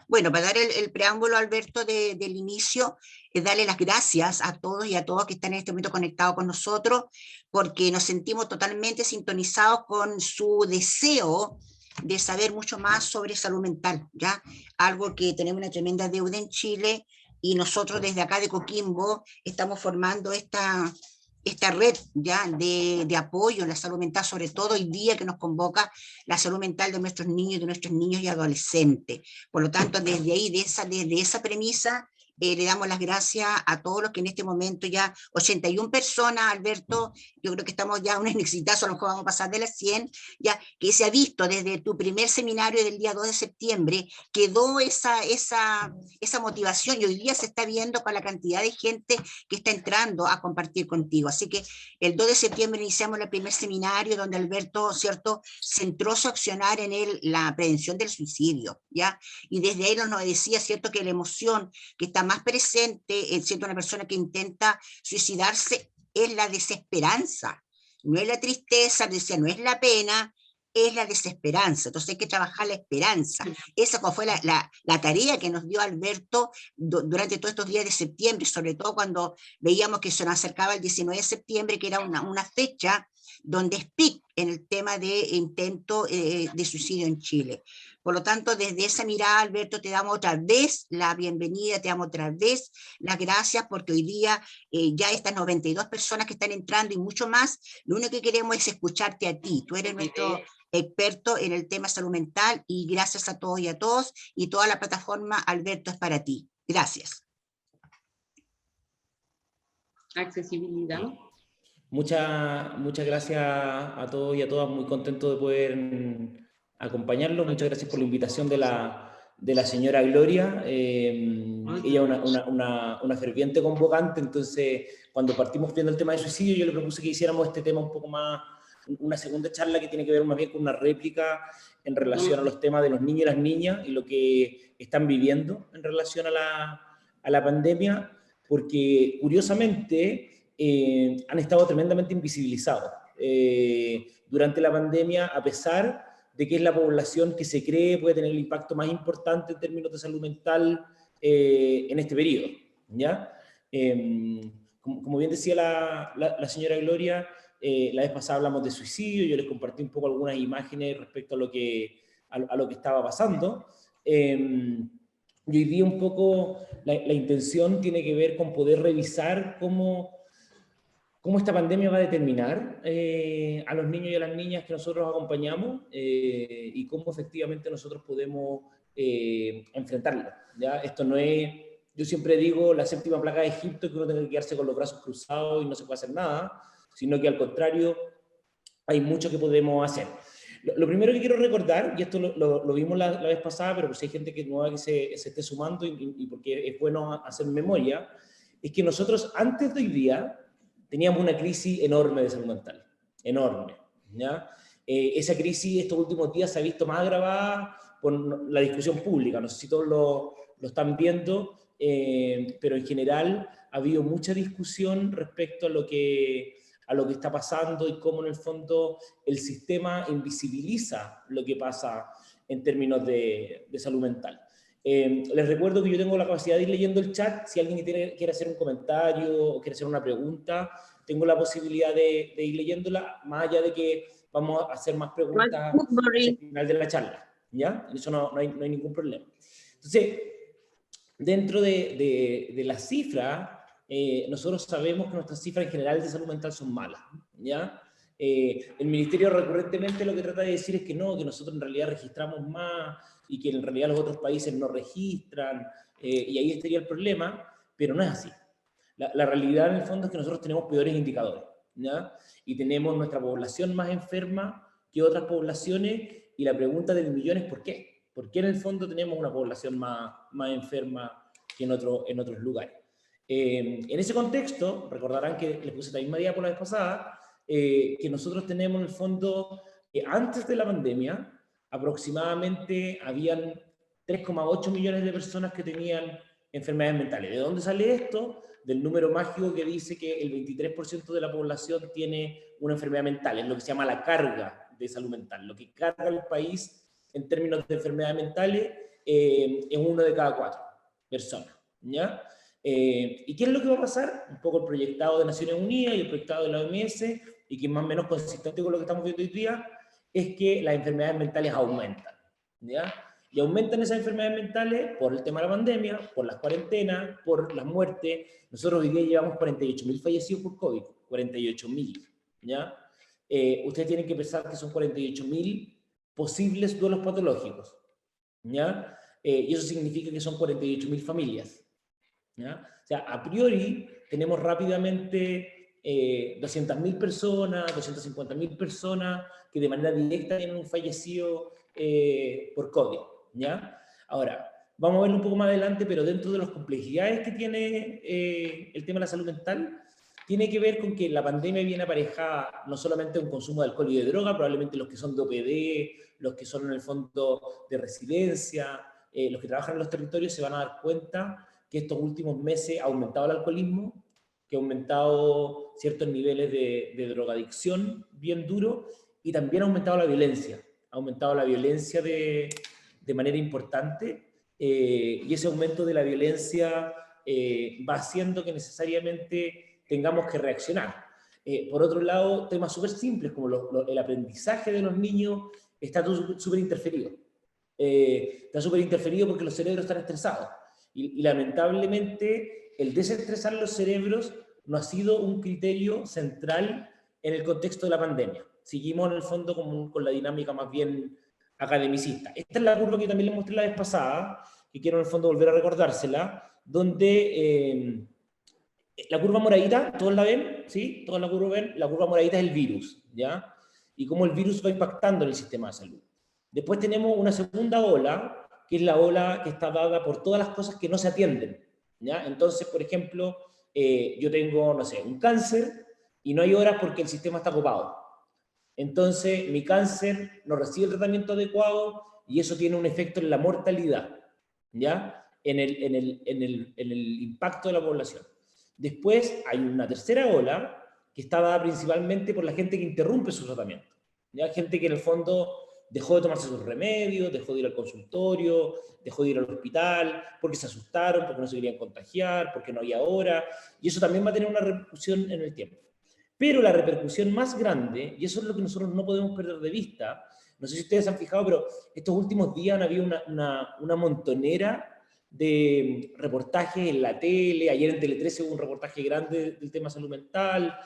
Bueno, para dar el preámbulo, Alberto, del inicio, darle las gracias a todos y a todas que están en este momento conectados con nosotros, porque nos sentimos totalmente sintonizados con su deseo de saber mucho más sobre salud mental, ¿ya? Algo que tenemos una tremenda deuda en Chile y nosotros desde acá de Coquimbo estamos formando esta red ya de apoyo en la salud mental, sobre todo hoy día que nos convoca la salud mental de nuestros niños, de nuestros niños y adolescentes. Por lo tanto, desde ahí, desde esa premisa, le damos las gracias a todos los que en este momento ya, 81 personas, Alberto, yo creo que estamos ya un exitazo, a lo mejor vamos a pasar de las 100, ya que se ha visto desde tu primer seminario del día 2 de septiembre, quedó esa motivación y hoy día se está viendo con la cantidad de gente que está entrando a compartir contigo. Así que el 2 de septiembre iniciamos el primer seminario donde Alberto, ¿cierto?, centró su accionar en la prevención del suicidio, ¿ya? Y desde ahí nos decía, ¿cierto?, que la emoción que está más presente, siendo una persona que intenta suicidarse, es la desesperanza, no es la tristeza, decía, no es la pena, es la desesperanza. Entonces hay que trabajar la esperanza. Esa fue la tarea que nos dio Alberto durante todos estos días de septiembre, sobre todo cuando veíamos que se nos acercaba el 19 de septiembre, que era una fecha donde es pic en el tema de intento de suicidio en Chile. Por lo tanto, desde esa mirada, Alberto, te damos otra vez la bienvenida, te damos otra vez las gracias, porque hoy día ya estas 92 personas que están entrando y mucho más, lo único que queremos es escucharte a ti. Tú eres nuestro experto en el tema salud mental y gracias a todos y a todos y toda la plataforma, Alberto, es para ti. Gracias. Accesibilidad. Muchas gracias a todos y a todas, muy contento de poder acompañarlos. Muchas gracias por la invitación de la señora Gloria. Ella es una ferviente convocante, entonces cuando partimos viendo el tema de suicidio, yo le propuse que hiciéramos este tema un poco más, una segunda charla que tiene que ver más bien con una réplica en relación a los temas de los niños y las niñas y lo que están viviendo en relación a la pandemia, porque curiosamente han estado tremendamente invisibilizados durante la pandemia, a pesar de que es la población que se cree puede tener el impacto más importante en términos de salud mental en este periodo, ¿ya? Como bien decía la señora Gloria, la vez pasada hablamos de suicidio, yo les compartí un poco algunas imágenes respecto a lo que estaba pasando. Y hoy día un poco la intención tiene que ver con poder revisar cómo esta pandemia va a determinar a los niños y a las niñas que nosotros acompañamos y cómo efectivamente nosotros podemos enfrentarlo, ¿ya? Esto no es, yo siempre digo, la séptima plaga de Egipto, que uno tiene que quedarse con los brazos cruzados y no se puede hacer nada, sino que al contrario, hay mucho que podemos hacer. Lo primero que quiero recordar, y esto lo vimos la vez pasada, pero pues hay gente que nueva que se esté sumando y porque es bueno hacer memoria, es que nosotros antes de hoy día teníamos una crisis enorme de salud mental, enorme, ¿ya? Esa crisis estos últimos días se ha visto más agravada por la discusión pública, no sé si todos lo están viendo, pero en general ha habido mucha discusión respecto a lo que está pasando y cómo en el fondo el sistema invisibiliza lo que pasa en términos de salud mental. Les recuerdo que yo tengo la capacidad de ir leyendo el chat. Si alguien quiere hacer un comentario o quiere hacer una pregunta, tengo la posibilidad de ir leyéndola, más allá de que vamos a hacer más preguntas al final de la charla, ¿ya? En eso no hay ningún problema. Entonces, dentro de las cifras, nosotros sabemos que nuestras cifras en general de salud mental son malas, ¿ya? El Ministerio recurrentemente lo que trata de decir es que no, que nosotros en realidad registramos más y que en realidad los otros países no registran, y ahí estaría el problema, pero no es así. La realidad en el fondo es que nosotros tenemos peores indicadores, ¿ya? Y tenemos nuestra población más enferma que otras poblaciones, y la pregunta del millón es ¿por qué? ¿Por qué en el fondo tenemos una población más enferma que en otros lugares? En ese contexto, recordarán que les puse la misma diapo la vez pasada, que nosotros tenemos en el fondo, antes de la pandemia, aproximadamente habían 3,8 millones de personas que tenían enfermedades mentales. ¿De dónde sale esto? Del número mágico que dice que el 23% de la población tiene una enfermedad mental, es lo que se llama la carga de salud mental. Lo que carga el país en términos de enfermedades mentales en 1 de cada 4 personas, ¿ya? ¿Y qué es lo que va a pasar? Un poco el proyectado de Naciones Unidas y el proyectado de la OMS, y que es más o menos consistente con lo que estamos viendo hoy día, es que las enfermedades mentales aumentan, ¿ya? Y aumentan esas enfermedades mentales por el tema de la pandemia, por las cuarentenas, por las muertes. Nosotros hoy día llevamos 48.000 fallecidos por COVID, 48.000, ¿ya? Ustedes tienen que pensar que son 48.000 posibles duelos patológicos, ¿ya? Y eso significa que son 48.000 familias, ¿ya? O sea, a priori tenemos rápidamente 200.000 personas, 250.000 personas que de manera directa tienen un fallecido por COVID, ¿ya? Ahora, vamos a verlo un poco más adelante, pero dentro de las complejidades que tiene el tema de la salud mental, tiene que ver con que la pandemia viene aparejada no solamente un consumo de alcohol y de droga, probablemente los que son de OPD, los que son en el fondo de residencia, los que trabajan en los territorios se van a dar cuenta que estos últimos meses ha aumentado el alcoholismo, que ha aumentado ciertos niveles de drogadicción bien duro, y también ha aumentado la violencia de manera importante, y ese aumento de la violencia va haciendo que necesariamente tengamos que reaccionar. Por otro lado, temas súper simples como el aprendizaje de los niños está súper interferido. Está súper interferido porque los cerebros están estresados. Y lamentablemente el desestresar los cerebros no ha sido un criterio central en el contexto de la pandemia. Seguimos en el fondo con la dinámica más bien academicista. Esta es la curva que también les mostré la vez pasada, que quiero en el fondo volver a recordársela, donde la curva moradita, ¿todos la ven? ¿Sí? ¿Todos la curva ven? La curva moradita es el virus, ¿ya? Y cómo el virus va impactando en el sistema de salud. Después tenemos una segunda ola, que es la ola que está dada por todas las cosas que no se atienden, ¿ya? Entonces, por ejemplo, yo tengo, no sé, un cáncer y no hay horas porque el sistema está ocupado. Entonces, mi cáncer no recibe el tratamiento adecuado y eso tiene un efecto en la mortalidad, ¿ya? En el impacto de la población. Después hay una tercera ola que está dada principalmente por la gente que interrumpe su tratamiento, ¿ya? Gente que en el fondo dejó de tomarse sus remedios, dejó de ir al consultorio, dejó de ir al hospital, porque se asustaron, porque no se querían contagiar, porque no había hora, y eso también va a tener una repercusión en el tiempo. Pero la repercusión más grande, y eso es lo que nosotros no podemos perder de vista, no sé si ustedes se han fijado, pero estos últimos días han habido una montonera de reportajes en la tele. Ayer en Tele 13 hubo un reportaje grande del tema salud mental, han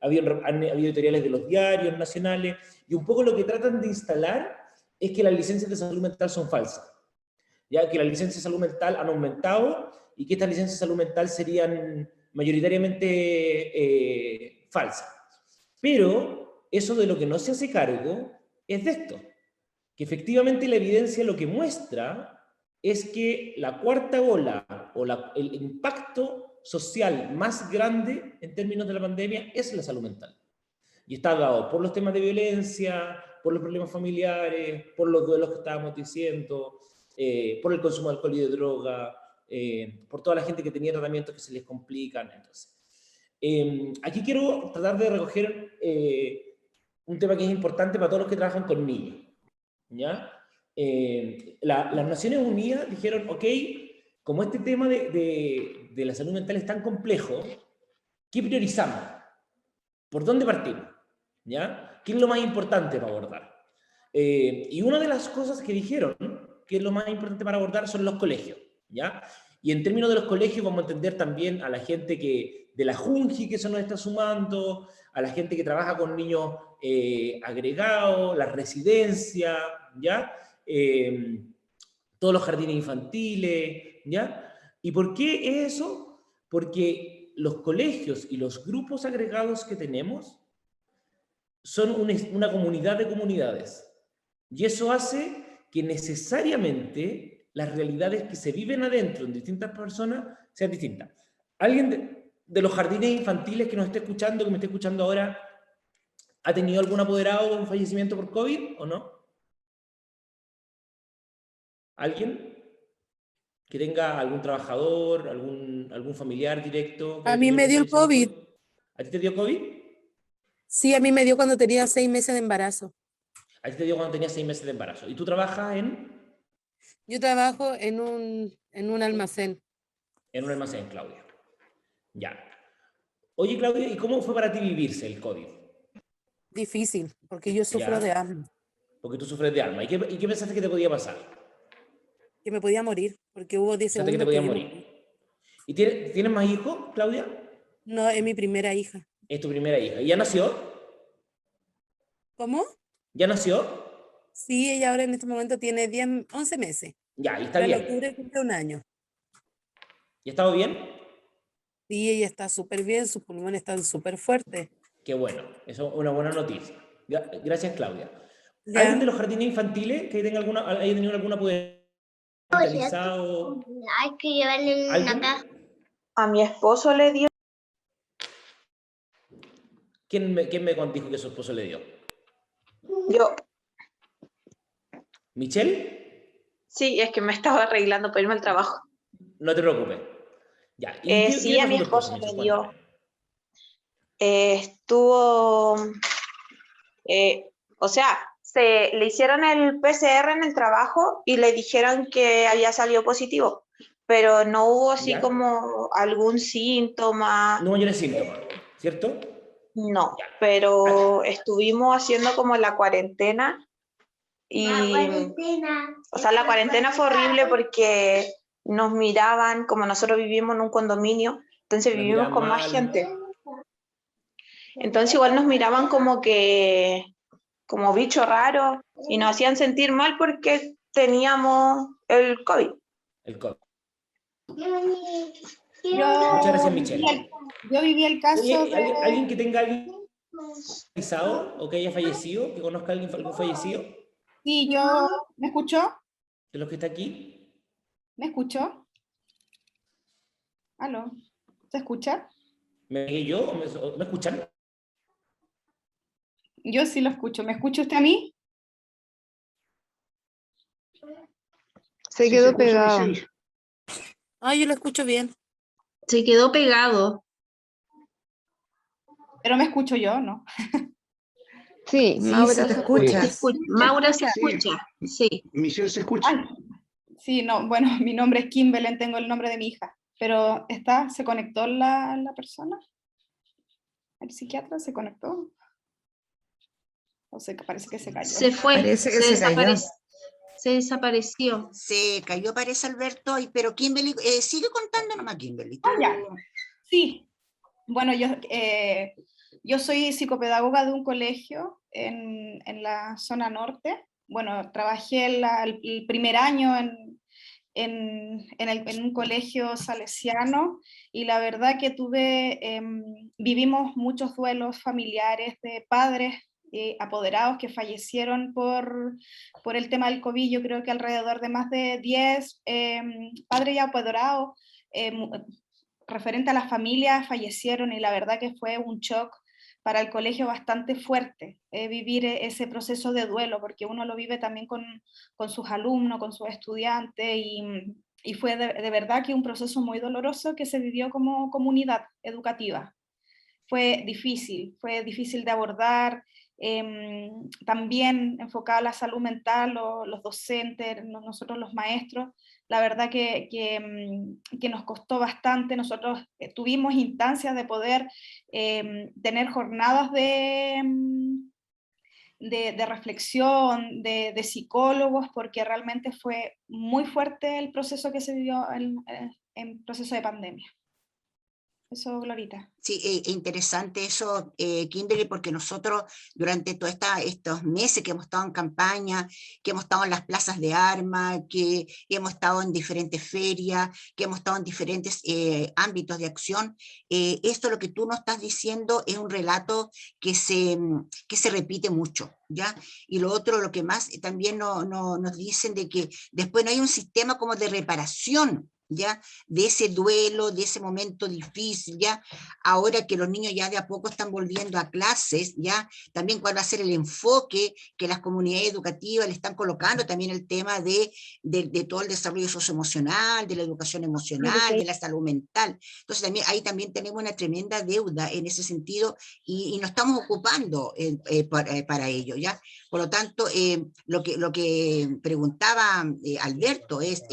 habido editoriales de los diarios nacionales, y un poco lo que tratan de instalar es que las licencias de salud mental son falsas, ya que las licencias de salud mental han aumentado y que estas licencias de salud mental serían mayoritariamente falsas. Pero eso de lo que no se hace cargo es de esto, que efectivamente la evidencia lo que muestra es que la cuarta ola o el impacto social más grande en términos de la pandemia es la salud mental. Y está dado por los temas de violencia, por los problemas familiares, por los duelos que estábamos diciendo, por el consumo de alcohol y de droga, por toda la gente que tenía tratamientos que se les complican. Entonces, aquí quiero tratar de recoger un tema que es importante para todos los que trabajan con niños, ¿ya? Las Naciones Unidas dijeron, ok, como este tema de la salud mental es tan complejo, ¿qué priorizamos? ¿Por dónde partimos? ¿Ya? ¿Qué es lo más importante para abordar? Y una de las cosas que dijeron que es lo más importante para abordar son los colegios, ¿ya? Y en términos de los colegios vamos a entender también a la gente de la Junji que se nos está sumando, a la gente que trabaja con niños agregados, las residencias, ¿ya? Todos los jardines infantiles, ¿ya? ¿Y por qué es eso? Porque los colegios y los grupos agregados que tenemos son una comunidad de comunidades. Y eso hace que necesariamente las realidades que se viven adentro en distintas personas sean distintas. ¿Alguien de los jardines infantiles que nos esté escuchando, que me esté escuchando ahora, ha tenido algún apoderado con fallecimiento por COVID o no? ¿Alguien? Que tenga algún trabajador, algún familiar directo. A mí me dio el COVID. ¿A ti te dio COVID? Sí, a mí me dio cuando tenía 6 meses de embarazo. A ti te dio cuando tenías 6 meses de embarazo. ¿Y tú trabajas en? Yo trabajo en un almacén. En un almacén, Claudia. Ya. Oye, Claudia, ¿y cómo fue para ti vivirse el COVID? Difícil, porque yo sufro de Ya, asma, porque tú sufres de alma. ¿Y qué pensaste que te podía pasar? que me podía morir, porque hubo 10 Pensaste que te segundos que podías yo me morir. morí. ¿Y tienes más hijos, Claudia? No, es mi primera hija. Es tu primera hija. ¿Y ya nació? ¿Cómo? ¿Ya nació? Sí, ella ahora en este momento tiene 11 meses. Ya, y está Ahora en bien. octubre cumple un año. ¿Y ha estado bien? Sí, ella está súper bien, sus pulmones están súper fuertes. Qué bueno. Eso es una buena noticia. Gracias, Claudia. ¿Alguien de Ya. los jardines infantiles que haya tenido alguna hospitalizado? Hay que llevarle una ¿Alguien? caja. A mi esposo le dio. ¿Quién me dijo que su esposo le dio? Yo, ¿Michelle? sí, es que me estaba arreglando para irme al trabajo. No te preocupes. Ya. ¿Y qué Sí, le a pasó mi a tu esposo, esposo Michelle? le Cuéntame. dio. Estuvo, o sea, le hicieron el PCR en el trabajo y le dijeron que había salido positivo, pero no hubo así ¿Ya? como algún síntoma, No mayores síntomas, ¿cierto? no, Ya. pero estuvimos haciendo como la cuarentena y, o sea, la cuarentena fue horrible porque nos miraban, como nosotros vivimos en un condominio, entonces Lo vivimos miraban con más mal. gente. Entonces igual nos miraban como bicho raro y nos hacían sentir mal porque teníamos el COVID. El COVID. Muchas gracias, Michelle. Yo viví el caso Oye, de... ¿alguien que tenga alguien hospitalizado o que haya fallecido, que conozca a alguien algún fallecido Sí, yo... ¿Me escuchó? de los que está aquí? ¿Me escuchó? ¿Aló? ¿Se escucha? ¿Me pegué yo o me escuchan? Yo sí lo escucho. ¿Me escucha usted a mí? Se quedó pegado. Ah, yo lo escucho bien. Se quedó pegado. Pero me escucho yo, ¿no? Sí, Sí, Maura sí te se escuchas. Maura se escucha. Sí. Michelle se escucha. Ay, sí, no, bueno, mi nombre es Kimberly, tengo el nombre de mi hija. Pero ¿se conectó la persona? ¿El psiquiatra se conectó? O sea, parece que se cayó. Se fue. Parece que se cayó. Se desapareció. Se cayó, parece, Alberto, pero Kimberly, sigue contando nomás, Kimberly. Ah, ya. Sí. Bueno, yo soy psicopedagoga de un colegio en la zona norte. Bueno, trabajé el primer año en un colegio salesiano y la verdad que vivimos muchos duelos familiares de padres apoderados que fallecieron por el tema del COVID. Yo creo que alrededor de más de 10 padres ya apoderados referente a las familias fallecieron y la verdad que fue un shock para el colegio bastante fuerte vivir ese proceso de duelo, porque uno lo vive también con sus alumnos, con sus estudiantes, y fue de verdad que un proceso muy doloroso que se vivió como comunidad educativa. Fue difícil de abordar, también enfocada a la salud mental, los docentes, nosotros los maestros, la verdad que nos costó bastante. Nosotros tuvimos instancias de poder tener jornadas de reflexión, de psicólogos, porque realmente fue muy fuerte el proceso que se vivió en proceso de pandemia. Eso, Glorita. Sí, interesante eso, Kimberly, porque nosotros durante todos estos meses que hemos estado en campaña, que hemos estado en las plazas de armas, que hemos estado en diferentes ferias, que hemos estado en diferentes ámbitos de acción, esto lo que tú nos estás diciendo es un relato que se repite mucho, ¿ya? Y lo otro, lo que más también nos dicen de que después no hay un sistema como de reparación ya, de ese duelo, de ese momento difícil, ya, ahora que los niños ya de a poco están volviendo a clases, ya, también cuál va a ser el enfoque que las comunidades educativas le están colocando, también el tema de todo el desarrollo socioemocional, de la educación emocional, de la salud mental. Entonces también, ahí también tenemos una tremenda deuda en ese sentido y nos estamos ocupando para ello, ¿ya? Por lo tanto, lo que preguntaba Alberto es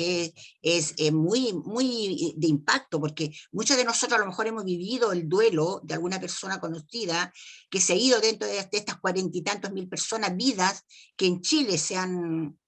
muy de impacto, porque muchos de nosotros a lo mejor hemos vivido el duelo de alguna persona conocida que se ha ido dentro de estas 40 y tantos mil personas, vidas que en Chile se han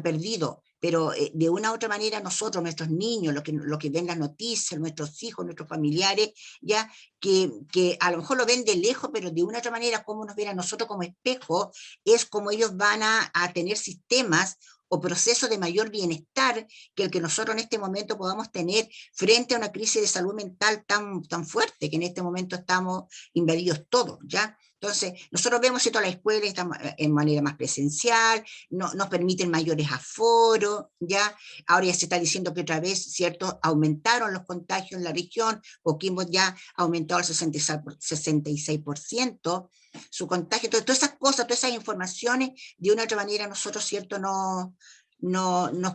perdido. Pero de una u otra manera nosotros, nuestros niños, lo que ven las noticias, nuestros hijos, nuestros familiares, ya que a lo mejor lo ven de lejos, pero de una u otra manera, cómo nos ven a nosotros como espejo, es como ellos van a tener sistemas o procesos de mayor bienestar que el que nosotros en este momento podamos tener frente a una crisis de salud mental tan fuerte, que en este momento estamos invadidos todos, ¿ya? Entonces, nosotros vemos que toda la escuela está en manera más presencial, nos permiten mayores aforos, ¿ya? Ahora ya se está diciendo que otra vez, ¿cierto? Aumentaron los contagios en la región, Coquimbo ya ha aumentado el 66% su contagio. Entonces, todas esas cosas, todas esas informaciones, de una u otra manera nosotros, ¿cierto? Nos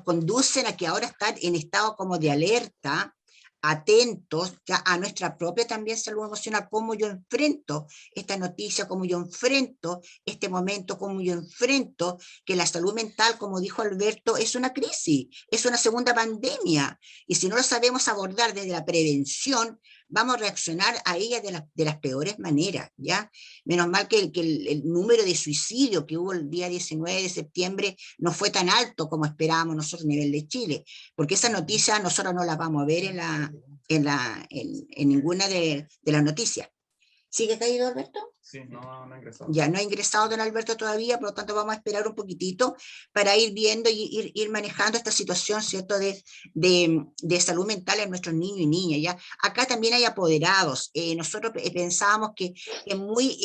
conducen a que ahora estar en estado como de alerta, atentos ya a nuestra propia también salud emocional, cómo yo enfrento esta noticia, cómo yo enfrento este momento, cómo yo enfrento que la salud mental, como dijo Alberto, es una crisis, es una segunda pandemia, y si no lo sabemos abordar desde la prevención, vamos a reaccionar a ella de las peores maneras, ¿ya? Menos mal que el número de suicidio que hubo el día 19 de septiembre no fue tan alto como esperábamos nosotros a nivel de Chile, porque esa noticia nosotros no la vamos a ver en ninguna de las noticias. ¿Sigue caído, Alberto? Sí, no ha ingresado. Ya no ha ingresado don Alberto todavía, por lo tanto vamos a esperar un poquitito para ir viendo y ir manejando esta situación, ¿cierto?, de salud mental en nuestros niños y niñas, ¿ya? Acá también hay apoderados. Nosotros pensábamos que es muy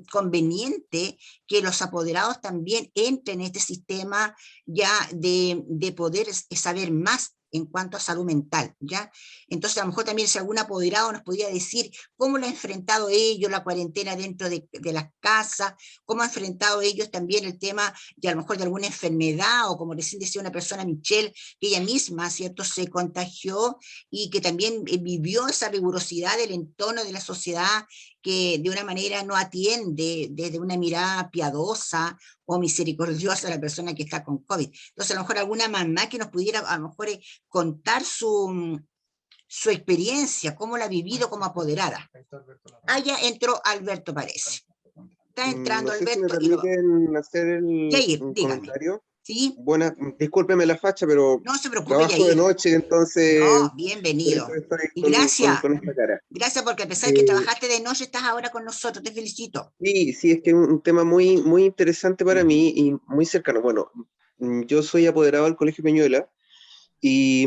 conveniente que los apoderados también entren en este sistema ya de poder saber más en cuanto a salud mental, ¿ya? Entonces, a lo mejor también si algún apoderado nos podría decir cómo lo han enfrentado ellos la cuarentena dentro de las casas, cómo han enfrentado ellos también el tema de a lo mejor de alguna enfermedad, o como recién decía una persona, Michelle, que ella misma, ¿cierto?, se contagió y que también vivió esa rigurosidad del entorno de la sociedad que de una manera no atiende desde una mirada piadosa o misericordiosa a la persona que está con COVID. Entonces, a lo mejor alguna mamá que nos pudiera a lo mejor contar su experiencia, cómo la ha vivido como apoderada. Ya entró Alberto, parece. Está entrando No sé Alberto. si me permiten hacer Yair, un dígame. comentario. ¿Sí? Buena, discúlpeme la facha, pero no se preocupe, trabajo Yair. de noche, entonces No, bienvenido. por eso estoy Y gracias. con esta cara. Gracias porque a pesar de que trabajaste de noche, estás ahora con nosotros. Te felicito. Sí, es que es un tema muy interesante para mí y muy cercano. Bueno, yo soy apoderado del Colegio Peñuela y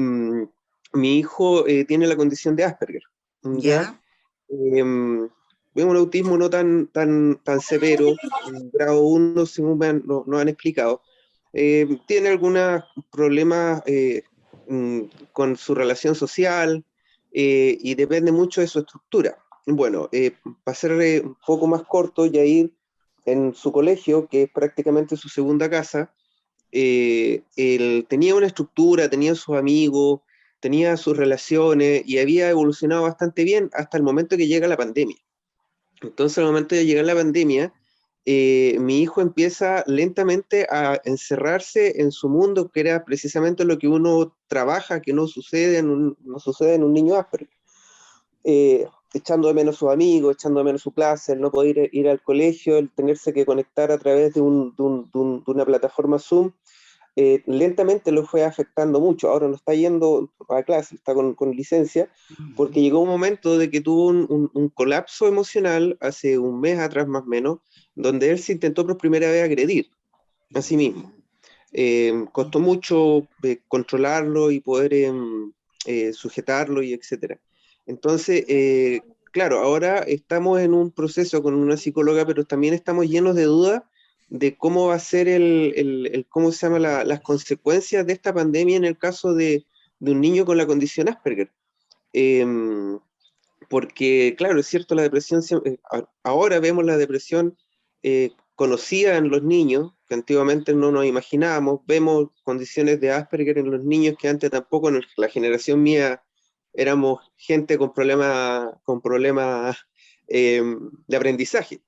mi hijo tiene la condición de Asperger. ¿Ya? Un autismo no tan severo, grado 1, según nos han explicado. Tiene algunos problemas con su relación social y depende mucho de su estructura. Bueno, para ser un poco más corto, Yair, en su colegio, que es prácticamente su segunda casa, él tenía una estructura, tenía sus amigos, tenía sus relaciones y había evolucionado bastante bien hasta el momento que llega la pandemia. Entonces, al momento de llegar la pandemia, mi hijo empieza lentamente a encerrarse en su mundo, que era precisamente lo que uno trabaja, que no sucede en un niño Asperger. Echando de menos sus amigos, echando de menos su clase, el no poder ir al colegio, el tenerse que conectar a través de una plataforma Zoom, lentamente lo fue afectando mucho. Ahora no está yendo a clase, está con licencia, porque llegó un momento de que tuvo un colapso emocional hace un mes atrás más o menos, donde él se intentó por primera vez agredir a sí mismo. Costó mucho controlarlo y poder sujetarlo y etcétera. Entonces, claro, ahora estamos en un proceso con una psicóloga, pero también estamos llenos de dudas de cómo va a ser cómo se llama las consecuencias de esta pandemia en el caso de de un niño con la condición Asperger. Porque, claro, es cierto, la depresión, ahora vemos la depresión conocida en los niños, que antiguamente no nos imaginábamos, vemos condiciones de Asperger en los niños que antes tampoco, en la generación mía, éramos gente con problemas de aprendizaje.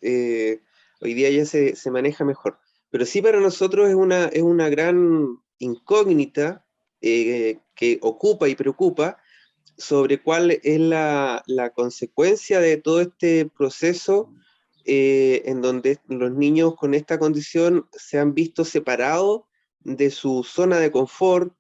Hoy día ya se maneja mejor. Pero sí, para nosotros es una gran incógnita que ocupa y preocupa sobre cuál es la consecuencia de todo este proceso en donde los niños con esta condición se han visto separados de su zona de confort,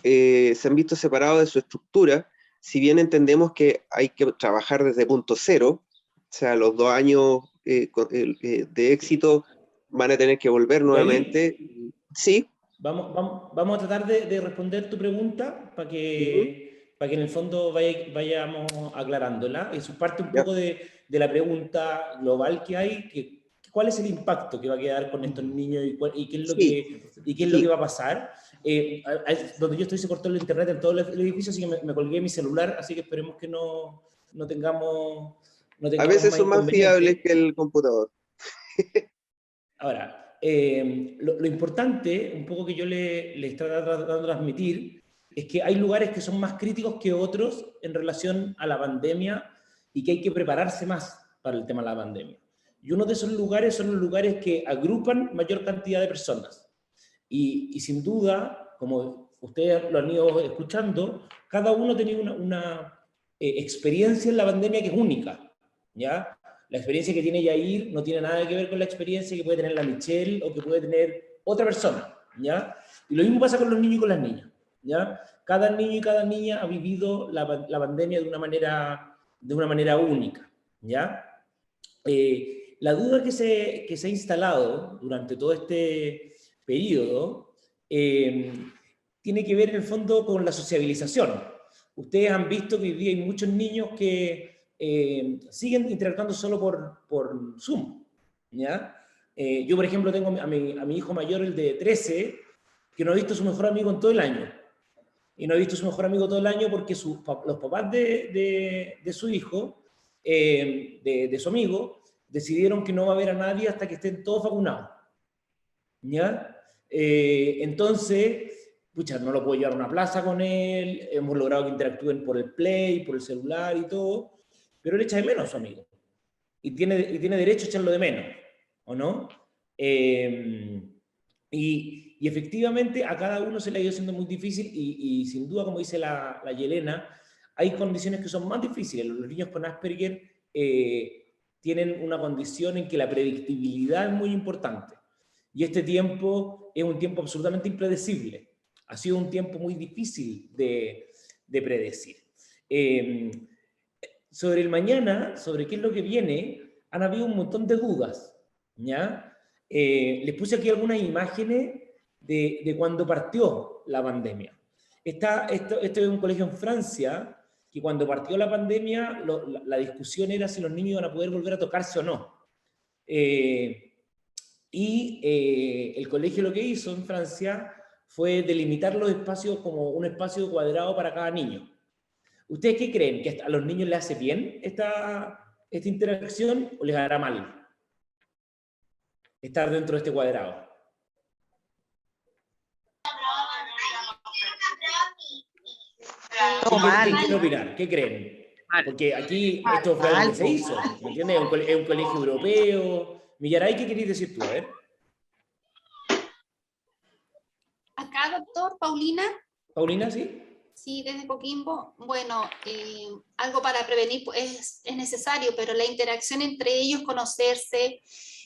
se han visto separados de su estructura, si bien entendemos que hay que trabajar desde punto cero, o sea, los 2 años de éxito van a tener que volver nuevamente. Sí. Vamos a tratar de responder tu pregunta para que en el fondo vayamos aclarándola. Eso es parte un poco de la pregunta global que hay, ¿cuál es el impacto que va a quedar con estos niños y qué es lo que va a pasar? Donde yo estoy se cortó el internet en todo el edificio, así que me colgué mi celular, así que esperemos que no tengamos a veces son más fiables que el computador. Ahora, lo importante, un poco que yo le estoy tratando de transmitir, es que hay lugares que son más críticos que otros en relación a la pandemia y que hay que prepararse más para el tema de la pandemia. Y uno de esos lugares son los lugares que agrupan mayor cantidad de personas. Y sin duda, como ustedes lo han ido escuchando, cada uno tenía una experiencia en la pandemia que es única, ¿ya? La experiencia que tiene Yair no tiene nada que ver con la experiencia que puede tener la Michelle o que puede tener otra persona, ¿ya? Y lo mismo pasa con los niños y con las niñas, ¿ya? Cada niño y cada niña ha vivido la pandemia de una manera única, ¿ya? La duda que se ha instalado durante todo este periodo tiene que ver en el fondo con la sociabilización. Ustedes han visto que hoy día hay muchos niños que siguen interactuando solo por Zoom, ¿ya? Yo, por ejemplo, tengo a mi hijo mayor, el de 13, que no ha visto a su mejor amigo en todo el año. Y no ha visto a su mejor amigo todo el año porque los papás de su hijo, de su amigo, decidieron que no va a ver a nadie hasta que estén todos vacunados, ¿ya? Entonces, pucha, no lo puedo llevar a una plaza con él, hemos logrado que interactúen por el Play, por el celular y todo, pero él echa de menos a su amigo. Y tiene derecho a echarlo de menos, ¿o no? Y efectivamente a cada uno se le ha ido siendo muy difícil y sin duda, como dice la Yelena, hay condiciones que son más difíciles. Los niños con Asperger tienen una condición en que la predictibilidad es muy importante. Y este tiempo es un tiempo absolutamente impredecible. Ha sido un tiempo muy difícil de predecir. Sobre el mañana, sobre qué es lo que viene, han habido un montón de dudas, ¿ya? Les puse aquí algunas imágenes de cuando partió la pandemia. Esto es un colegio en Francia, que cuando partió la pandemia, la discusión era si los niños iban a poder volver a tocarse o no. El colegio lo que hizo en Francia fue delimitar los espacios como un espacio cuadrado para cada niño. ¿Ustedes qué creen? ¿Que a los niños les hace bien esta interacción o les hará mal estar dentro de este cuadrado? ¿Quién quiere opinar? ¿Qué creen? Porque aquí esto fue algo que se hizo, ¿me entiendes? Es un colegio europeo. Millaray, ¿qué querías decir tú? A ver. Acá, doctor, Paulina. Paulina, ¿sí? Sí, desde Coquimbo. Bueno, algo para prevenir es necesario, pero la interacción entre ellos, conocerse,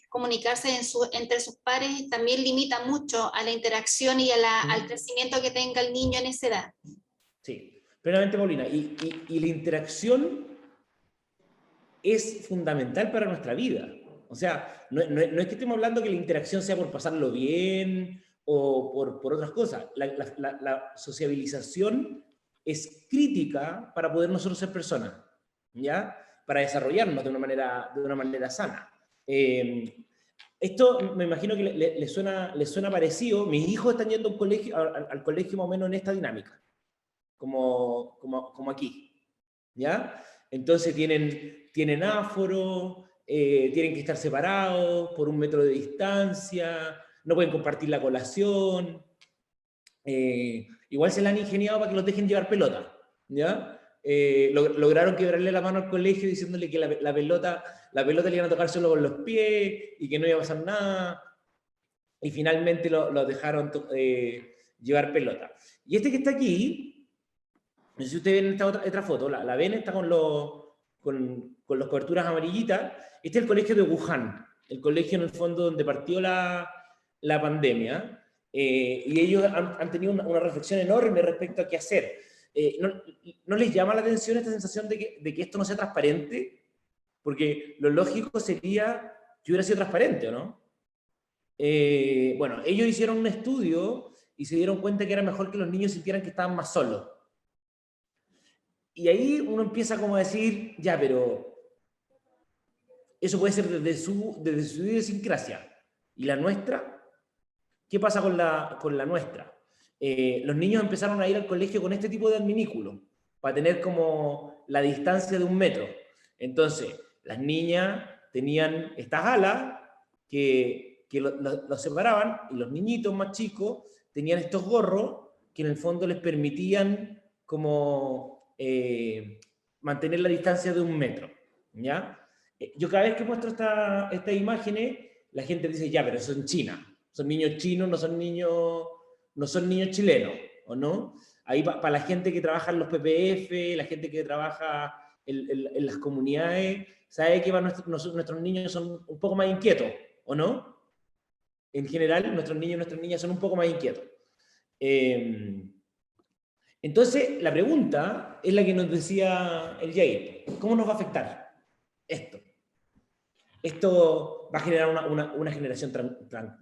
comunicarse entre sus pares, también limita mucho a la interacción y al crecimiento que tenga el niño en esa edad. Sí, plenamente, Paulina. Y la interacción es fundamental para nuestra vida. O sea, no es que estemos hablando que la interacción sea por pasarlo bien o por otras cosas. La sociabilización es crítica para poder nosotros ser personas, ¿ya? Para desarrollarnos de una manera sana. Esto me imagino que le suena parecido. Mis hijos están yendo al colegio más o menos en esta dinámica, como aquí, ¿ya? Entonces tienen aforo, tienen que estar separados por 1 metro de distancia, no pueden compartir la colación, igual se la han ingeniado para que los dejen llevar pelota, ¿ya? Lograron quebrarle la mano al colegio diciéndole que la pelota le iban a tocar solo con los pies y que no iba a pasar nada, y finalmente lo dejaron llevar pelota. Y este que está aquí, no sé si ustedes ven esta otra foto, la ven, está con las coberturas amarillitas. Este es el colegio de Wuhan, el colegio en el fondo donde partió la pandemia, y ellos han tenido una reflexión enorme respecto a qué hacer. ¿No les llama la atención esta sensación de que esto no sea transparente? Porque lo lógico sería que hubiera sido transparente, ¿o no? Bueno, ellos hicieron un estudio y se dieron cuenta que era mejor que los niños sintieran que estaban más solos. Y ahí uno empieza como a decir, ya, pero eso puede ser desde su idiosincrasia. ¿Y la nuestra? ¿Qué pasa con la nuestra? Los niños empezaron a ir al colegio con este tipo de adminículo, para tener como la distancia de 1 metro. Entonces, las niñas tenían estas alas que los separaban, y los niñitos más chicos tenían estos gorros que en el fondo les permitían como mantener la distancia de 1 metro, ¿ya? Yo cada vez que muestro estas imágenes, la gente dice, ya, pero son China, son niños chinos, no son niños chilenos, ¿o no? Ahí para la gente que trabaja en los PPF, la gente que trabaja en las comunidades, sabe que nuestros niños son un poco más inquietos, ¿o no? En general, nuestros niños y nuestras niñas son un poco más inquietos. Entonces, la pregunta es la que nos decía el Jair. ¿Cómo nos va a afectar esto? ¿Esto va a generar una generación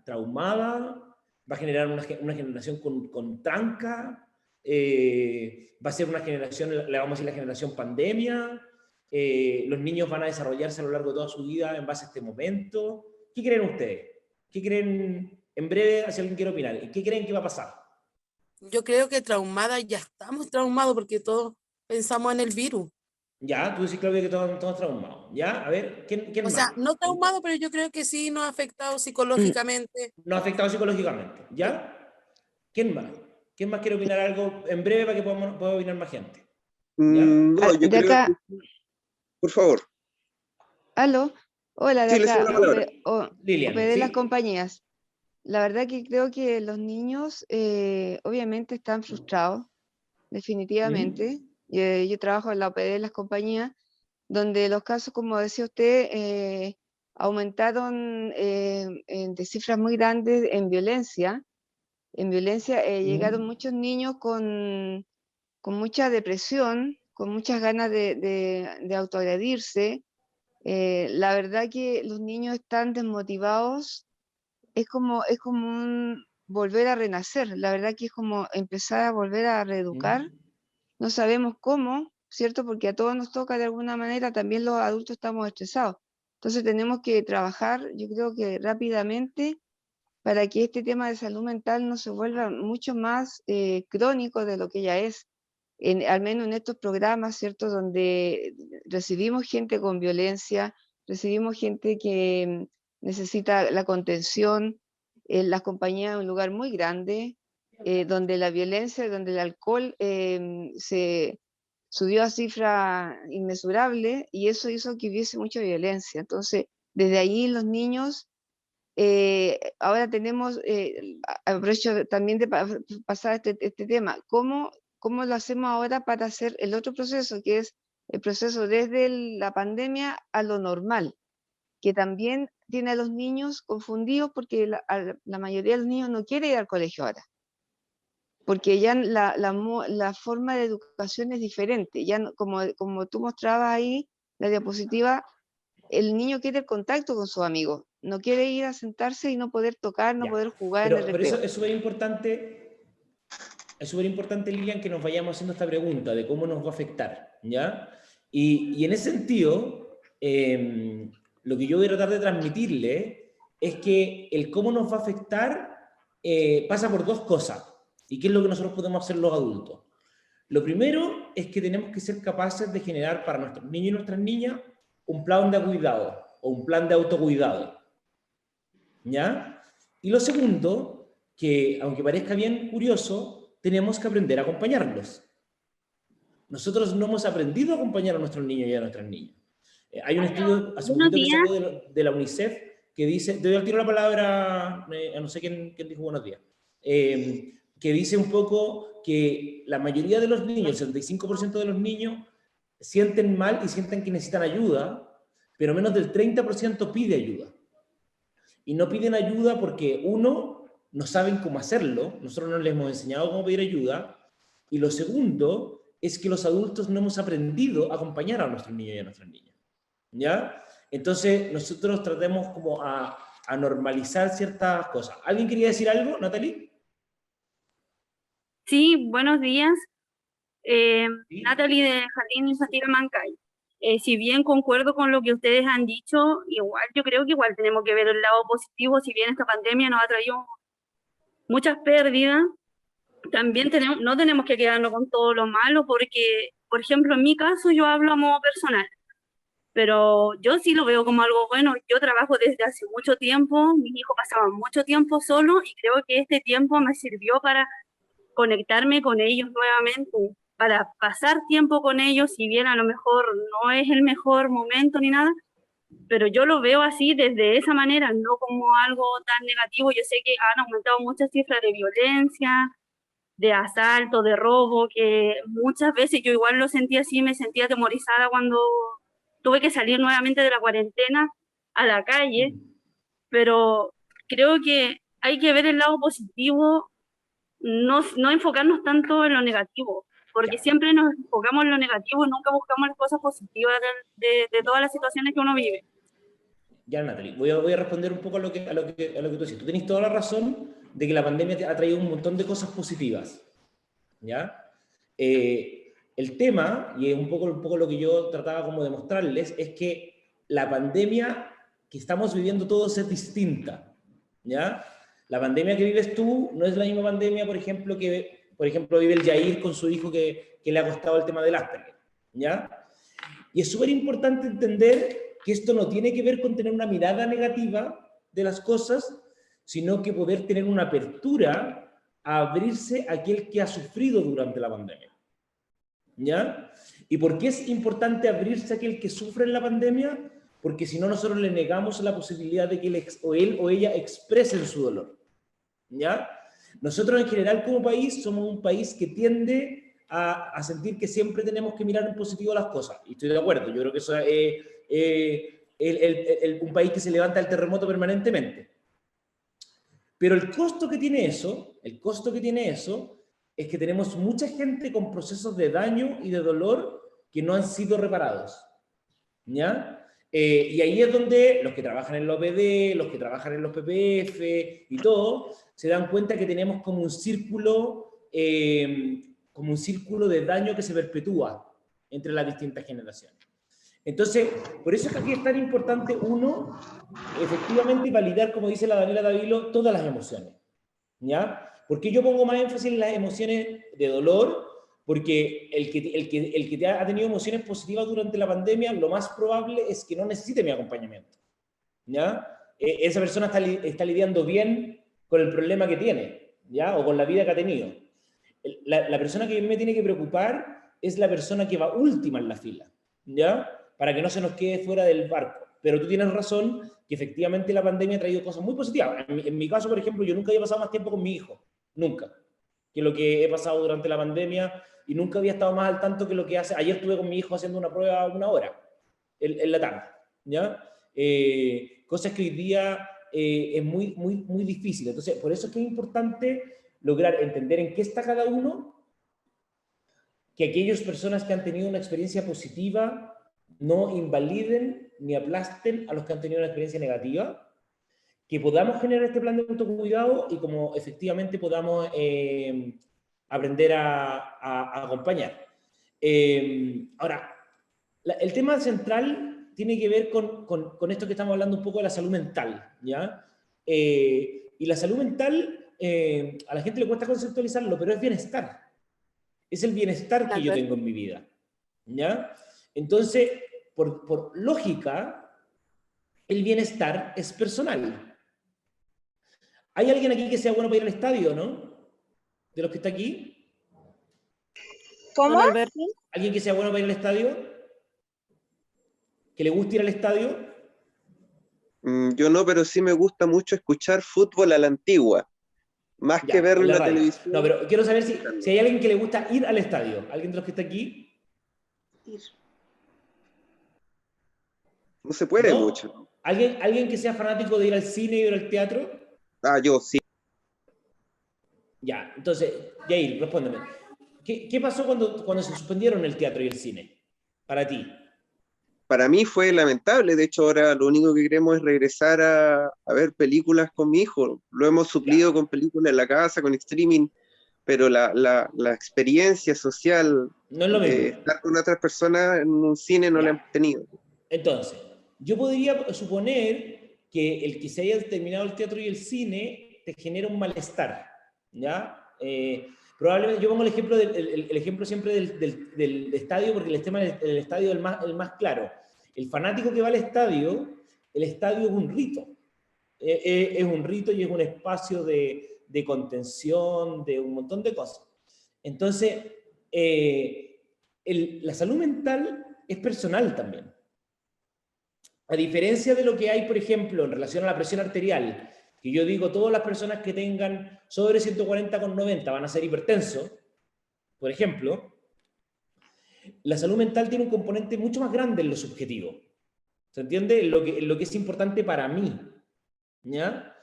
traumada? ¿Va a generar una generación con tranca? ¿Va a ser una generación, le vamos a decir la generación pandemia? ¿Los niños van a desarrollarse a lo largo de toda su vida en base a este momento? ¿Qué creen ustedes? ¿Qué creen, en breve, si alguien quiere opinar, qué creen que va a pasar? Yo creo que traumada ya estamos traumados porque todos pensamos en el virus. Ya, tú decís, Claudia, que todos traumados. Ya, a ver, ¿quién O más? sea, no traumado, pero yo creo que sí nos ha afectado psicológicamente. Nos ha afectado psicológicamente, ¿ya? ¿Quién más? ¿Quién más quiere opinar algo en breve para que pueda opinar más gente? No, yo de creo acá, que... Por favor. aló, hola, de Sí, le cedo acá, la palabra. Lilian, OPD de las ¿sí? compañías. La verdad que creo que los niños obviamente están frustrados, definitivamente. Yo trabajo en la OPD de las compañías, donde los casos, como decía usted, aumentaron de cifras muy grandes en violencia. En violencia llegaron muchos niños con mucha depresión, con muchas ganas de autoagredirse. La verdad que los niños están desmotivados, es como un volver a renacer, la verdad que es como empezar a volver a reeducar. No sabemos cómo, ¿cierto? Porque a todos nos toca de alguna manera, también los adultos estamos estresados. Entonces tenemos que trabajar, yo creo que rápidamente, para que este tema de salud mental no se vuelva mucho más crónico de lo que ya es. Al menos en estos programas, ¿cierto? Donde recibimos gente con violencia, recibimos gente que necesita la contención, las compañías es un lugar muy grande, donde la violencia, donde el alcohol se subió a cifras inmesurables, y eso hizo que hubiese mucha violencia. Entonces, desde ahí los niños, ahora tenemos, aprovecho también de pasar este tema, ¿cómo lo hacemos ahora para hacer el otro proceso, que es el proceso desde la pandemia a lo normal, que también tiene a los niños confundidos porque la mayoría de los niños no quiere ir al colegio ahora, porque ya la forma de educación es diferente, ya como tú mostrabas ahí, la diapositiva, el niño quiere el contacto con sus amigos, no quiere ir a sentarse y no poder tocar, no poder jugar en el recreo. Pero eso es súper importante, Lilian, que nos vayamos haciendo esta pregunta de cómo nos va a afectar, ¿ya? Y en ese sentido, lo que yo voy a tratar de transmitirle es que el cómo nos va a afectar pasa por 2 cosas, y qué es lo que nosotros podemos hacer los adultos. Lo primero es que tenemos que ser capaces de generar para nuestros niños y nuestras niñas un plan de cuidado o un plan de autocuidado, ¿ya? Y lo segundo, que aunque parezca bien curioso, tenemos que aprender a acompañarlos. Nosotros no hemos aprendido a acompañar a nuestros niños y a nuestras niñas. Hay un estudio hace Buenos poquito que días. salió de la UNICEF que dice, te doy al tiro la palabra, a no sé quién dijo buenos días, que dice un poco que la mayoría de los niños, el 75% de los niños, sienten mal y sienten que necesitan ayuda, pero menos del 30% pide ayuda. Y no piden ayuda porque, uno, no saben cómo hacerlo, nosotros no les hemos enseñado cómo pedir ayuda, y lo segundo es que los adultos no hemos aprendido a acompañar a nuestros niños y a nuestras niñas, ¿ya? Entonces, nosotros tratemos como a normalizar ciertas cosas. ¿Alguien quería decir algo, Natalie? Sí, buenos días. Sí. Natalie de Jardín Infantil Mancay. Si bien concuerdo con lo que ustedes han dicho, igual yo creo que igual tenemos que ver el lado positivo. Si bien esta pandemia nos ha traído muchas pérdidas, también no tenemos que quedarnos con todo lo malo, porque, por ejemplo, en mi caso yo hablo a modo personal, pero yo sí lo veo como algo bueno. Yo trabajo desde hace mucho tiempo, mis hijos pasaban mucho tiempo solos y creo que este tiempo me sirvió para conectarme con ellos nuevamente, para pasar tiempo con ellos, si bien a lo mejor no es el mejor momento ni nada, pero yo lo veo así desde esa manera, no como algo tan negativo. Yo sé que han aumentado muchas cifras de violencia, de asalto, de robo, que muchas veces yo igual lo sentía así, me sentía atemorizada cuando tuve que salir nuevamente de la cuarentena a la calle, pero creo que hay que ver el lado positivo, no enfocarnos tanto en lo negativo, porque siempre nos enfocamos en lo negativo y nunca buscamos las cosas positivas de todas las situaciones que uno vive. Ya, Natalie, voy a responder un poco a lo que tú decís. Tú tenés toda la razón de que la pandemia te ha traído un montón de cosas positivas, ¿ya? El tema, y es un poco lo que yo trataba como de mostrarles, es que la pandemia que estamos viviendo todos es distinta, ¿ya? La pandemia que vives tú no es la misma pandemia, por ejemplo, que vive el Yair con su hijo que le ha costado el tema del Asperger, ¿ya? Y es súper importante entender que esto no tiene que ver con tener una mirada negativa de las cosas, sino que poder tener una apertura a abrirse a aquel que ha sufrido durante la pandemia, ¿ya? ¿Y por qué es importante abrirse a aquel que sufre en la pandemia? Porque si no, nosotros le negamos la posibilidad de que él o ella expresen su dolor, ¿ya? Nosotros en general como país somos un país que tiende a sentir que siempre tenemos que mirar en positivo las cosas, y estoy de acuerdo. Yo creo que eso es un país que se levanta del terremoto permanentemente. Pero el costo que tiene eso es que tenemos mucha gente con procesos de daño y de dolor que no han sido reparados, ¿ya? Y ahí es donde los que trabajan en la OPD, los que trabajan en los PPF y todo, se dan cuenta que tenemos como un círculo de daño que se perpetúa entre las distintas generaciones. Entonces, por eso es que aquí es tan importante, uno, efectivamente validar, como dice la Daniela Davilo, todas las emociones, ¿ya? ¿Por qué yo pongo más énfasis en las emociones de dolor? Porque el que ha tenido emociones positivas durante la pandemia, lo más probable es que no necesite mi acompañamiento, ¿ya? Esa persona está lidiando bien con el problema que tiene, ¿ya? O con la vida que ha tenido. La persona que me tiene que preocupar es la persona que va última en la fila, ¿ya? Para que no se nos quede fuera del barco. Pero tú tienes razón que efectivamente la pandemia ha traído cosas muy positivas. En mi caso, por ejemplo, yo nunca había pasado más tiempo con mi hijo, nunca, que lo que he pasado durante la pandemia, y nunca había estado más al tanto que lo que hace. Ayer estuve con mi hijo haciendo una prueba 1 hora, en la tarde, ¿ya? Cosas que hoy día es muy, muy, muy difícil. Entonces, por eso es que es importante lograr entender en qué está cada uno, que aquellas personas que han tenido una experiencia positiva no invaliden ni aplasten a los que han tenido una experiencia negativa, que podamos generar este plan de autocuidado y como efectivamente podamos aprender a acompañar. Ahora, el tema central tiene que ver con esto que estamos hablando un poco de la salud mental, ¿ya? Y la salud mental, a la gente le cuesta conceptualizarlo, pero es bienestar. es el bienestar que yo tengo en mi vida, ¿ya? Entonces, por lógica, el bienestar es personal. ¿Hay alguien aquí que sea bueno para ir al estadio, no? ¿De los que está aquí? ¿Cómo? ¿Alguien que sea bueno para ir al estadio? ¿Que le guste ir al estadio? Yo no, pero sí me gusta mucho escuchar fútbol a la antigua, más que verlo en la radio. televisión. No, pero quiero saber si hay alguien que le gusta ir al estadio. ¿Alguien de los que está aquí? Ir. No se puede ¿No? mucho. ¿Alguien que sea fanático de ir al cine y ir al teatro? Yo sí. Ya, entonces, Yair, respóndeme. ¿Qué pasó cuando se suspendieron el teatro y el cine? Para ti. Para mí fue lamentable. De hecho, ahora lo único que queremos es regresar a ver películas con mi hijo. Lo hemos suplido con películas en la casa, con streaming, pero la experiencia social no es lo mismo. Estar con otras personas en un cine no la han tenido. Entonces, yo podría suponer que el que se haya terminado el teatro y el cine te genera un malestar, ¿ya? Probablemente, yo pongo el ejemplo, el ejemplo siempre del estadio, porque el tema del estadio es el más claro. El fanático que va al estadio, el estadio es un rito. Es un rito y es un espacio de contención, de un montón de cosas. Entonces, la salud mental es personal también. A diferencia de lo que hay, por ejemplo, en relación a la presión arterial, que yo digo, todas las personas que tengan sobre 140/90 van a ser hipertensos, por ejemplo, la salud mental tiene un componente mucho más grande en lo subjetivo. ¿Se entiende? En lo que es importante para mí, ¿ya?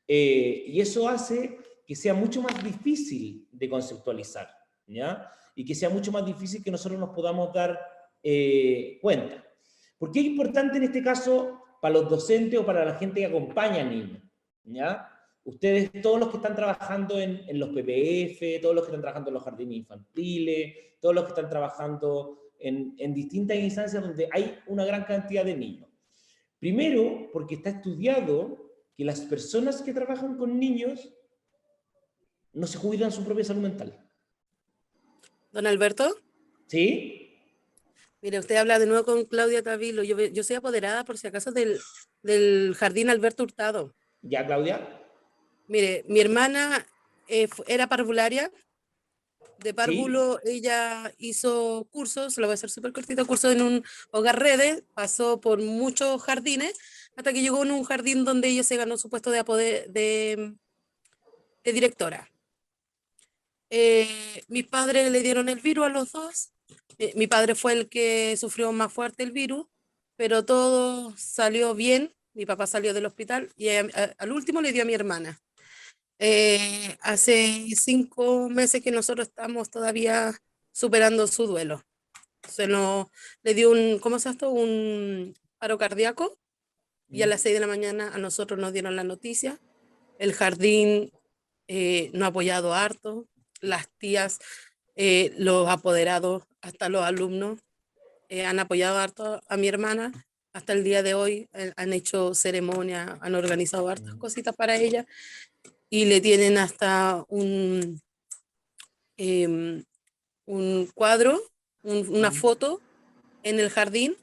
Y eso hace que sea mucho más difícil de conceptualizar, ¿ya? Y que sea mucho más difícil que nosotros nos podamos dar cuenta. ¿Por qué es importante en este caso para los docentes o para la gente que acompaña a niños? ¿Ya? Ustedes, todos los que están trabajando en los PPF, todos los que están trabajando en los jardines infantiles, todos los que están trabajando en distintas instancias donde hay una gran cantidad de niños. Primero, porque está estudiado que las personas que trabajan con niños no se cuidan su propia salud mental. ¿Don Alberto? ¿Sí? Mire, usted habla de nuevo con Claudia Tavilo. Yo soy apoderada, por si acaso, del Jardín Alberto Hurtado. ¿Ya, Claudia? Mire, mi hermana era parvularia. De párvulo, ¿Sí? ella hizo cursos, lo voy a hacer súper cortito, cursos en un hogar redes, pasó por muchos jardines, hasta que llegó en un jardín donde ella se ganó su puesto de directora. Mis padres le dieron el virus a los dos. Mi padre fue el que sufrió más fuerte el virus, pero todo salió bien. Mi papá salió del hospital y al último le dio a mi hermana. Hace 5 meses que nosotros estamos todavía superando su duelo. Le dio ¿cómo se llama? Un paro cardíaco y a las 6 de la mañana a nosotros nos dieron la noticia. El jardín nos ha apoyado harto, las tías, los apoderados, hasta los alumnos han apoyado harto a mi hermana. Hasta el día de hoy han hecho ceremonia, han organizado hartas cositas para ella y le tienen hasta un cuadro, una foto en el jardín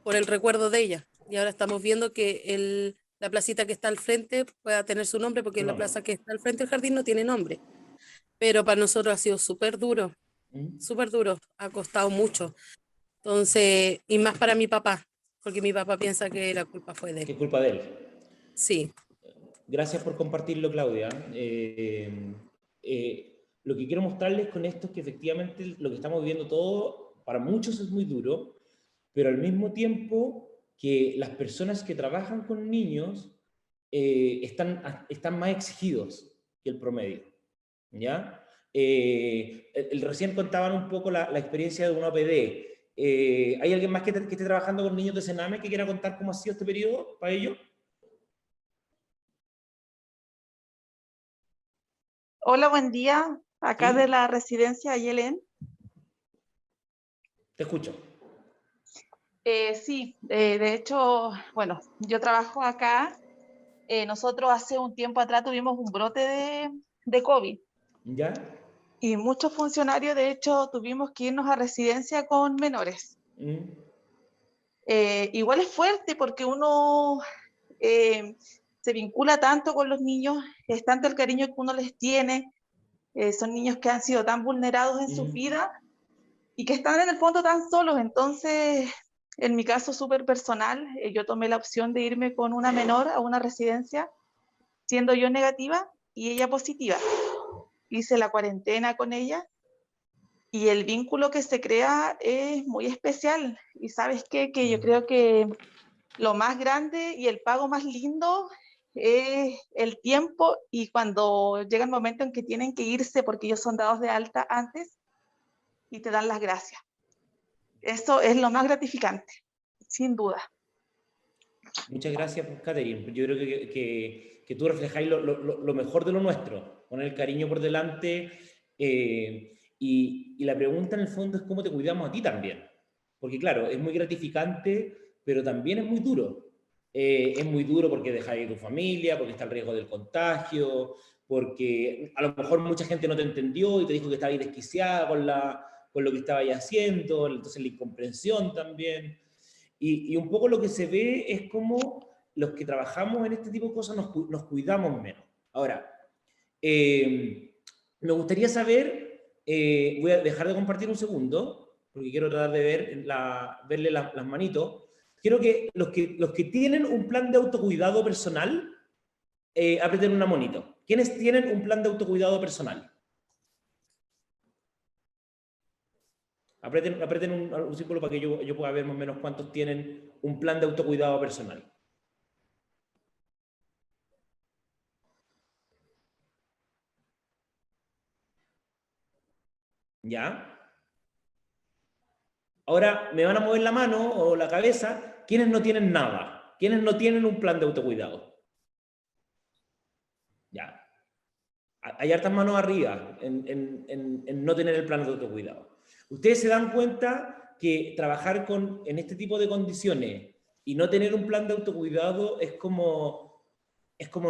por el recuerdo de ella. Y ahora estamos viendo que la placita que está al frente pueda tener su nombre, porque la plaza que está al frente del jardín no tiene nombre. Pero para nosotros ha sido súper duro, ha costado mucho. Entonces, y más para mi papá, porque mi papá piensa que la culpa fue de él. ¿Qué culpa de él? Sí. Gracias por compartirlo, Claudia. Lo que quiero mostrarles con esto es que efectivamente lo que estamos viviendo todos, para muchos es muy duro, pero al mismo tiempo que las personas que trabajan con niños están más exigidos que el promedio, ¿ya? Recién contaban un poco la experiencia de una OPD. ¿Hay alguien más que esté trabajando con niños de Sename que quiera contar cómo ha sido este periodo para ellos? Hola, buen día. Acá ¿Sí? de la residencia Ayelén. Te escucho. Sí, de hecho, bueno, yo trabajo acá. Nosotros hace un tiempo atrás tuvimos un brote de COVID. ¿Ya? y muchos funcionarios, de hecho, tuvimos que irnos a residencia con menores. Igual es fuerte porque uno se vincula tanto con los niños, es tanto el cariño que uno les tiene, son niños que han sido tan vulnerados en su vida y que están en el fondo tan solos. Entonces, en mi caso súper personal, yo tomé la opción de irme con una menor a una residencia, siendo yo negativa y ella positiva. Hice la cuarentena con ella y el vínculo que se crea es muy especial. Y ¿sabes qué? Que yo creo que lo más grande y el pago más lindo es el tiempo, y cuando llega el momento en que tienen que irse porque ellos son dados de alta antes y te dan las gracias. Eso es lo más gratificante, sin duda. Muchas gracias, Catherine. Yo creo que tú reflejáis lo mejor de lo nuestro, poner el cariño por delante, y la pregunta en el fondo es cómo te cuidamos a ti también. Porque claro, es muy gratificante, pero también es muy duro. Es muy duro porque dejáis tu familia, porque está el riesgo del contagio, porque a lo mejor mucha gente no te entendió y te dijo que estabais desquiciada con lo que estabais haciendo, entonces la incomprensión también. Y un poco lo que se ve es como los que trabajamos en este tipo de cosas nos cuidamos menos. Ahora, me gustaría saber, voy a dejar de compartir un segundo, porque quiero tratar de verle las manitos. Quiero que los que tienen un plan de autocuidado personal, aprieten una monito. ¿Quiénes tienen un plan de autocuidado personal? Aprieten un símbolo para que yo pueda ver más o menos cuántos tienen un plan de autocuidado personal. ¿Ya? Ahora me van a mover la mano o la cabeza. ¿Quiénes no tienen nada? ¿Quiénes no tienen un plan de autocuidado? Ya. Hay hartas manos arriba en no tener el plan de autocuidado. Ustedes se dan cuenta que trabajar en este tipo de condiciones y no tener un plan de autocuidado es como,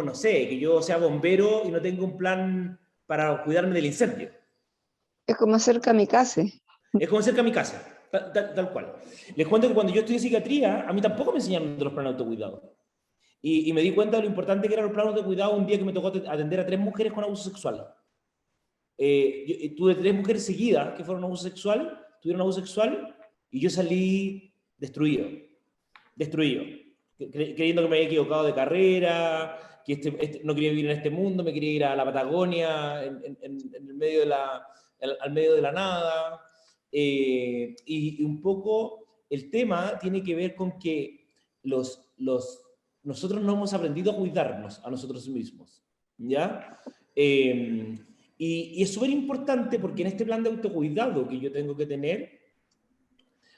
no sé, que yo sea bombero y no tengo un plan para cuidarme del incendio. Es como ser kamikaze. Es como ser kamikaze, tal cual. Les cuento que cuando yo estudié psiquiatría, a mí tampoco me enseñaron de los planes de autocuidado. Y me di cuenta de lo importante que eran los planes de cuidado un día que me tocó atender a 3 mujeres con abuso sexual. Tuve 3 mujeres seguidas que tuvieron abuso sexual, y yo salí destruido, creyendo que me había equivocado de carrera, que no quería vivir en este mundo, me quería ir a la Patagonia, en el medio al medio de la nada, y un poco el tema tiene que ver con que nosotros no hemos aprendido a cuidarnos a nosotros mismos, ¿ya? Y es súper importante porque en este plan de autocuidado que yo tengo que tener,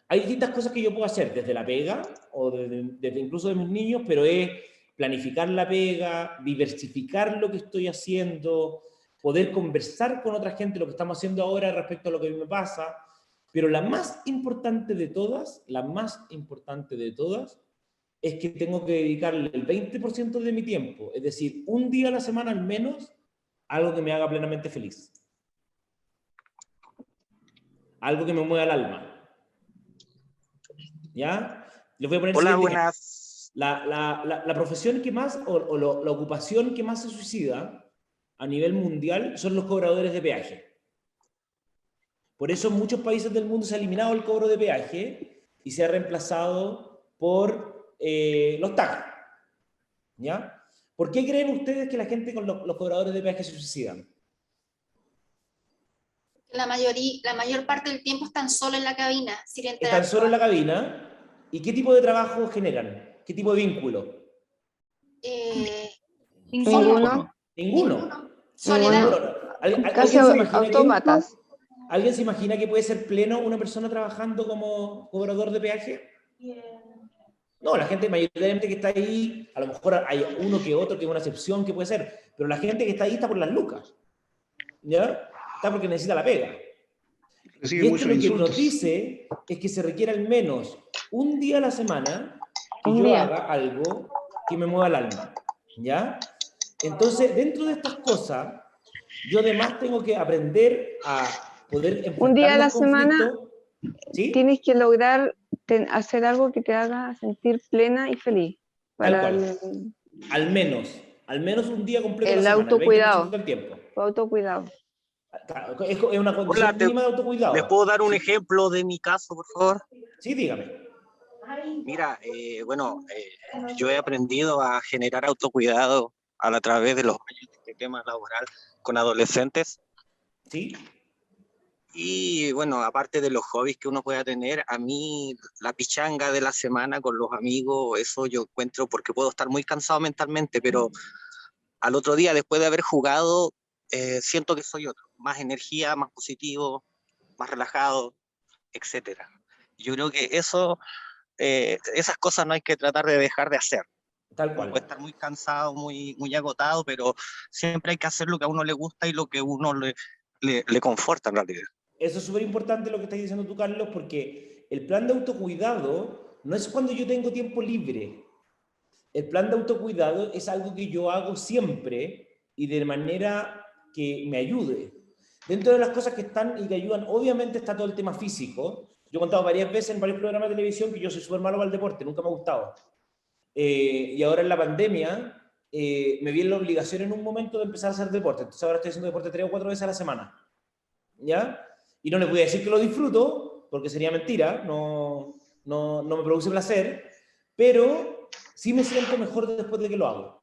hay distintas cosas que yo puedo hacer desde la pega o desde incluso de mis niños, pero es planificar la pega, diversificar lo que estoy haciendo, poder conversar con otra gente lo que estamos haciendo ahora respecto a lo que a mí me pasa, pero la más importante de todas, es que tengo que dedicarle el 20% de mi tiempo, es decir, un día a la semana al menos, a algo que me haga plenamente feliz. Algo que me mueva el alma. ¿Ya? Les voy a poner. Hola, buenas. La profesión que más, o la ocupación que más se suicida a nivel mundial son los cobradores de peaje. Por eso en muchos países del mundo se ha eliminado el cobro de peaje y se ha reemplazado por los taxis. ¿Ya? ¿Por qué creen ustedes que la gente con los cobradores de peaje se suicidan? La mayor parte del tiempo están solo en la cabina. Están solo en la cabina. ¿Y qué tipo de trabajo generan? ¿Qué tipo de vínculo? Ninguno. Soledad. Casi autómatas. ¿Alguien se imagina que puede ser pleno una persona trabajando como cobrador de peaje? No, la gente mayoritariamente que está ahí, a lo mejor hay uno que otro que es una excepción que puede ser, pero la gente que está ahí está por las lucas. ¿Ya? Está porque necesita la pega. Y esto lo que nos dice es que se requiere al menos un día a la semana que yo haga algo que me mueva el alma. ¿Ya? Entonces, dentro de estas cosas, Yo además tengo que aprender a poder enfrentar Un día a la los semana conflictos. ¿Sí? tienes que lograr hacer algo que te haga sentir plena y feliz. Tal Para cual. Al menos un día completo a la el semana, el 20% autocuidado. del tiempo. Autocuidado. Claro, es una condición Hola, mínima de autocuidado. ¿les puedo dar un Sí. ejemplo de mi caso, por favor? Sí, dígame. Mira, yo he aprendido a generar autocuidado a través de los años de este tema laboral con adolescentes. Sí. Y bueno, aparte de los hobbies que uno pueda tener, a mí la pichanga de la semana con los amigos, eso yo encuentro, porque puedo estar muy cansado mentalmente, pero al otro día, después de haber jugado, siento que soy otro, más energía, más positivo, más relajado, etcétera. Yo creo que esas cosas no hay que tratar de dejar de hacer. Tal cual. Puede estar muy cansado, muy agotado, pero siempre hay que hacer lo que a uno le gusta y lo que a uno le conforta en realidad. Eso es súper importante lo que estás diciendo tú, Carlos, porque el plan de autocuidado no es cuando yo tengo tiempo libre. El plan de autocuidado es algo que yo hago siempre y de manera que me ayude. Dentro de las cosas que están y que ayudan, obviamente está todo el tema físico. Yo he contado varias veces en varios programas de televisión que yo soy súper malo para el deporte, nunca me ha gustado. Y ahora en la pandemia me vi en la obligación en un momento de empezar a hacer deporte. Entonces ahora estoy haciendo deporte 3 o 4 veces a la semana. ¿Ya? Y no les voy a decir que lo disfruto, porque sería mentira, no me produce placer, pero sí me siento mejor después de que lo hago.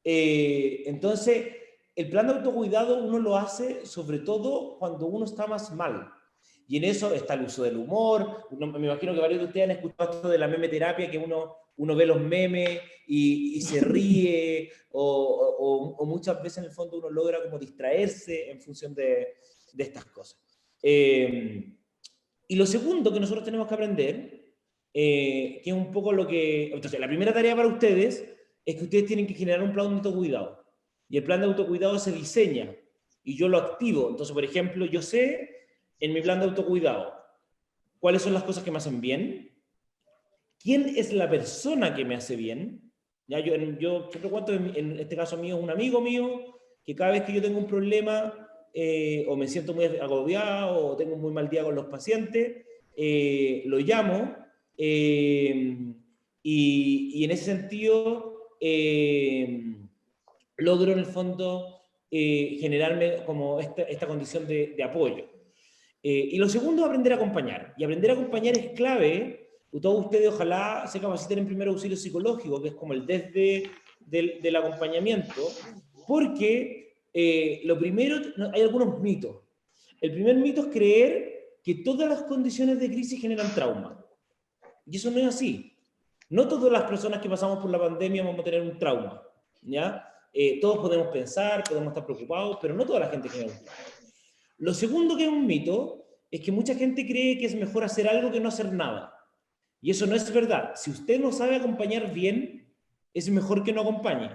Entonces, el plan de autocuidado uno lo hace sobre todo cuando uno está más mal. Y en eso está el uso del humor. Me imagino que varios de ustedes han escuchado esto de la memeterapia, que uno ve los memes y se ríe, o muchas veces en el fondo uno logra como distraerse en función de estas cosas. Y lo segundo que nosotros tenemos que aprender, que es un poco lo que... Entonces, la primera tarea para ustedes es que ustedes tienen que generar un plan de autocuidado. Y el plan de autocuidado se diseña y yo lo activo. Entonces, por ejemplo, yo sé en mi plan de autocuidado cuáles son las cosas que me hacen bien, quién es la persona que me hace bien. Ya, yo siempre cuento, en este caso mío, es un amigo mío, que cada vez que yo tengo un problema o me siento muy agobiado o tengo un muy mal día con los pacientes, lo llamo y en ese sentido logro en el fondo generarme como esta condición de apoyo. Y lo segundo es aprender a acompañar. Y aprender a acompañar es clave. Todos ustedes ojalá se capaciten en primer auxilio psicológico, que es como el desde del acompañamiento, porque lo primero, hay algunos mitos. El primer mito es creer que todas las condiciones de crisis generan trauma. Y eso no es así. No todas las personas que pasamos por la pandemia vamos a tener un trauma, ¿ya? Todos podemos pensar, podemos estar preocupados, pero no toda la gente genera un trauma. Lo segundo que es un mito es que mucha gente cree que es mejor hacer algo que no hacer nada. Y eso no es verdad. Si usted no sabe acompañar bien, es mejor que no acompañe.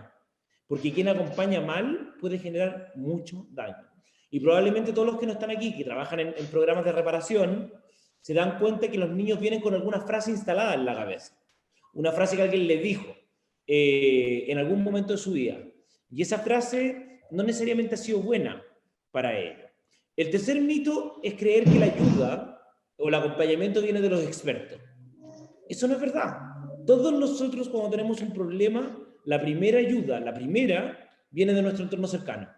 Porque quien acompaña mal puede generar mucho daño. Y probablemente todos los que no están aquí, que trabajan en programas de reparación, se dan cuenta que los niños vienen con alguna frase instalada en la cabeza. Una frase que alguien les dijo en algún momento de su vida. Y esa frase no necesariamente ha sido buena para ellos. El tercer mito es creer que la ayuda o el acompañamiento viene de los expertos. Eso no es verdad. Todos nosotros cuando tenemos un problema, la primera ayuda, viene de nuestro entorno cercano.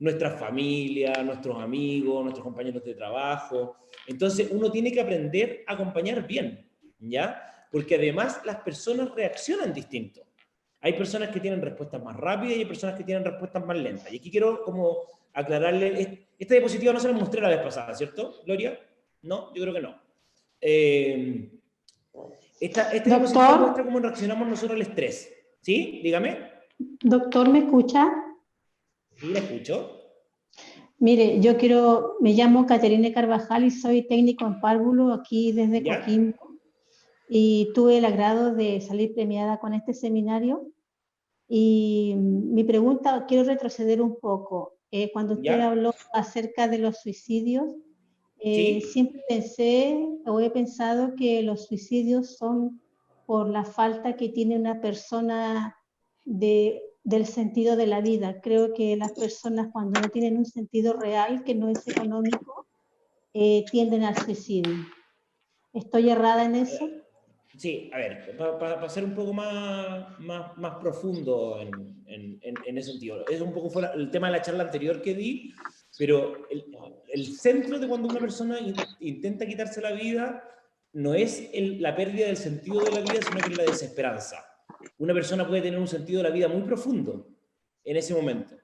Nuestra familia, nuestros amigos, nuestros compañeros de trabajo. Entonces uno tiene que aprender a acompañar bien, ¿ya? Porque además las personas reaccionan distinto. Hay personas que tienen respuestas más rápidas y hay personas que tienen respuestas más lentas. Y aquí quiero como aclararle, esta diapositiva no se la mostré la vez pasada, ¿cierto, Gloria? No, yo creo que no. Esta diapositiva muestra cómo reaccionamos nosotros al estrés. ¿Sí? Dígame. Doctor, ¿me escucha? Sí, la escucho. Mire, me llamo Caterina Carvajal y soy técnico en párvulo aquí desde Coquimbo. Y tuve el agrado de salir premiada con este seminario. Y mi pregunta, quiero retroceder un poco. Cuando usted habló acerca de los suicidios, siempre pensé o he pensado que los suicidios son por la falta que tiene una persona de del sentido de la vida. Creo que las personas cuando no tienen un sentido real, que no es económico, tienden al suicidio. ¿Estoy errada en eso? Sí, a ver, para ser un poco más profundo en ese sentido. Es un poco fuera el tema de la charla anterior que di, pero el centro de cuando una persona intenta quitarse la vida no es la pérdida del sentido de la vida, sino que es la desesperanza. Una persona puede tener un sentido de la vida muy profundo en ese momento.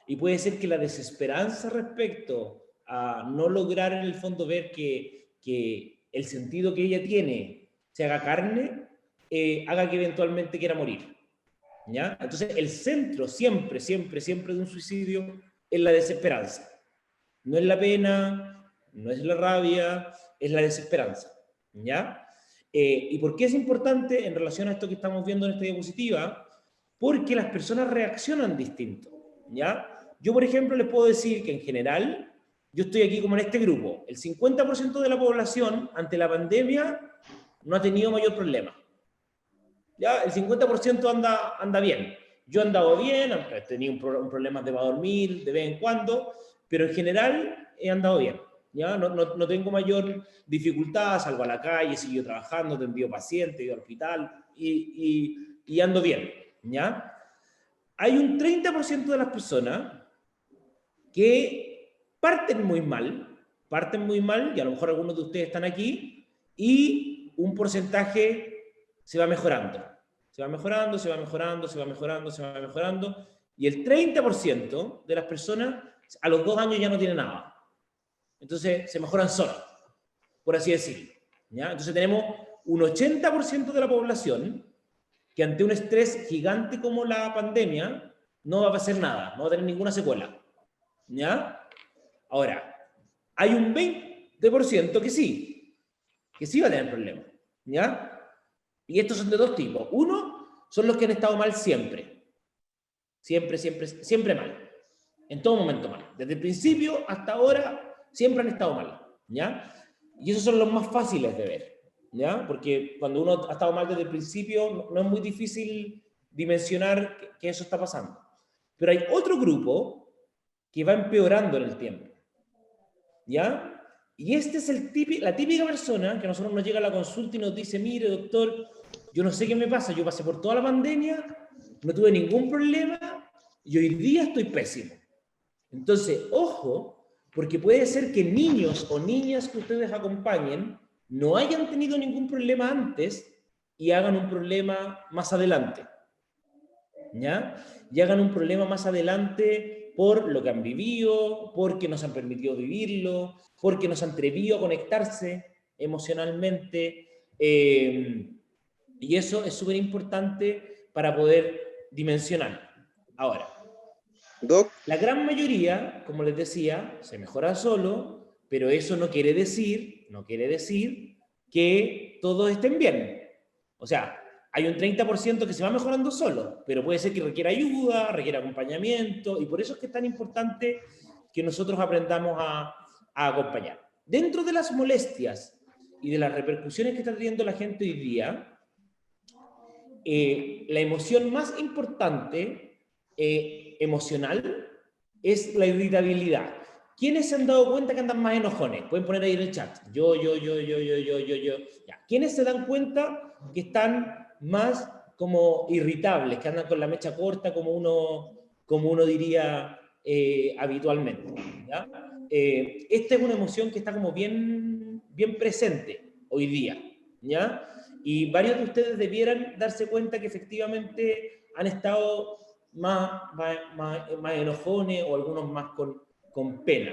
Y puede ser que la desesperanza respecto a no lograr en el fondo ver que el sentido que ella tiene se haga carne, haga que eventualmente quiera morir. ¿Ya? Entonces, el centro siempre de un suicidio es la desesperanza. No es la pena, no es la rabia, es la desesperanza. ¿Ya? ¿Y por qué es importante en relación a esto que estamos viendo en esta diapositiva? Porque las personas reaccionan distinto. ¿Ya? Yo, por ejemplo, les puedo decir que en general, yo estoy aquí como en este grupo. El 50% de la población ante la pandemia no ha tenido mayor problema. ¿Ya? El 50% anda bien. Yo he andado bien, he tenido un problema de dormir de vez en cuando, pero en general he andado bien. ¿Ya? No tengo mayor dificultad, salgo a la calle, sigo trabajando, he atendido pacientes, he ido al hospital y ando bien. ¿Ya? Hay un 30% de las personas que parten muy mal, y a lo mejor algunos de ustedes están aquí, y un porcentaje se va mejorando. Se va mejorando, y el 30% de las personas a los 2 años ya no tienen nada. Entonces se mejoran solos, por así decirlo. ¿Ya? Entonces tenemos un 80% de la población que ante un estrés gigante como la pandemia no va a pasar nada, no va a tener ninguna secuela. ¿Ya? Ahora, hay un 20% que sí va a tener problemas. ¿Ya? Y estos son de 2 tipos. Uno, son los que han estado mal siempre. Siempre mal. En todo momento mal. Desde el principio hasta ahora siempre han estado mal. ¿Ya? Y esos son los más fáciles de ver. ¿Ya? Porque cuando uno ha estado mal desde el principio, no es muy difícil dimensionar que eso está pasando. Pero hay otro grupo que va empeorando en el tiempo. ¿Ya? Y este es la típica persona que a nosotros nos llega a la consulta y nos dice, mire, doctor, yo no sé qué me pasa, yo pasé por toda la pandemia, no tuve ningún problema y hoy día estoy pésimo. Entonces, ojo, porque puede ser que niños o niñas que ustedes acompañen no hayan tenido ningún problema antes y hagan un problema más adelante. ¿Ya? Y hagan un problema más adelante por lo que han vivido, porque nos han permitido vivirlo, porque nos han atrevido a conectarse emocionalmente. Y eso es súper importante para poder dimensionar. Ahora, Doc. La gran mayoría, como les decía, se mejora solo, pero eso no quiere decir que todos estén bien. O sea, hay un 30% que se va mejorando solo, pero puede ser que requiera ayuda, requiera acompañamiento, y por eso es que es tan importante que nosotros aprendamos a acompañar. Dentro de las molestias y de las repercusiones que está teniendo la gente hoy día, la emoción más importante emocional es la irritabilidad. ¿Quiénes se han dado cuenta que andan más enojones? Pueden poner ahí en el chat. Yo. Ya. ¿Quiénes se dan cuenta que están más como irritables, que andan con la mecha corta, como uno diría habitualmente? ¿Ya? Esta es una emoción que está como bien presente hoy día. ¿Ya? Y varios de ustedes debieran darse cuenta que efectivamente han estado más enojones o algunos más con pena.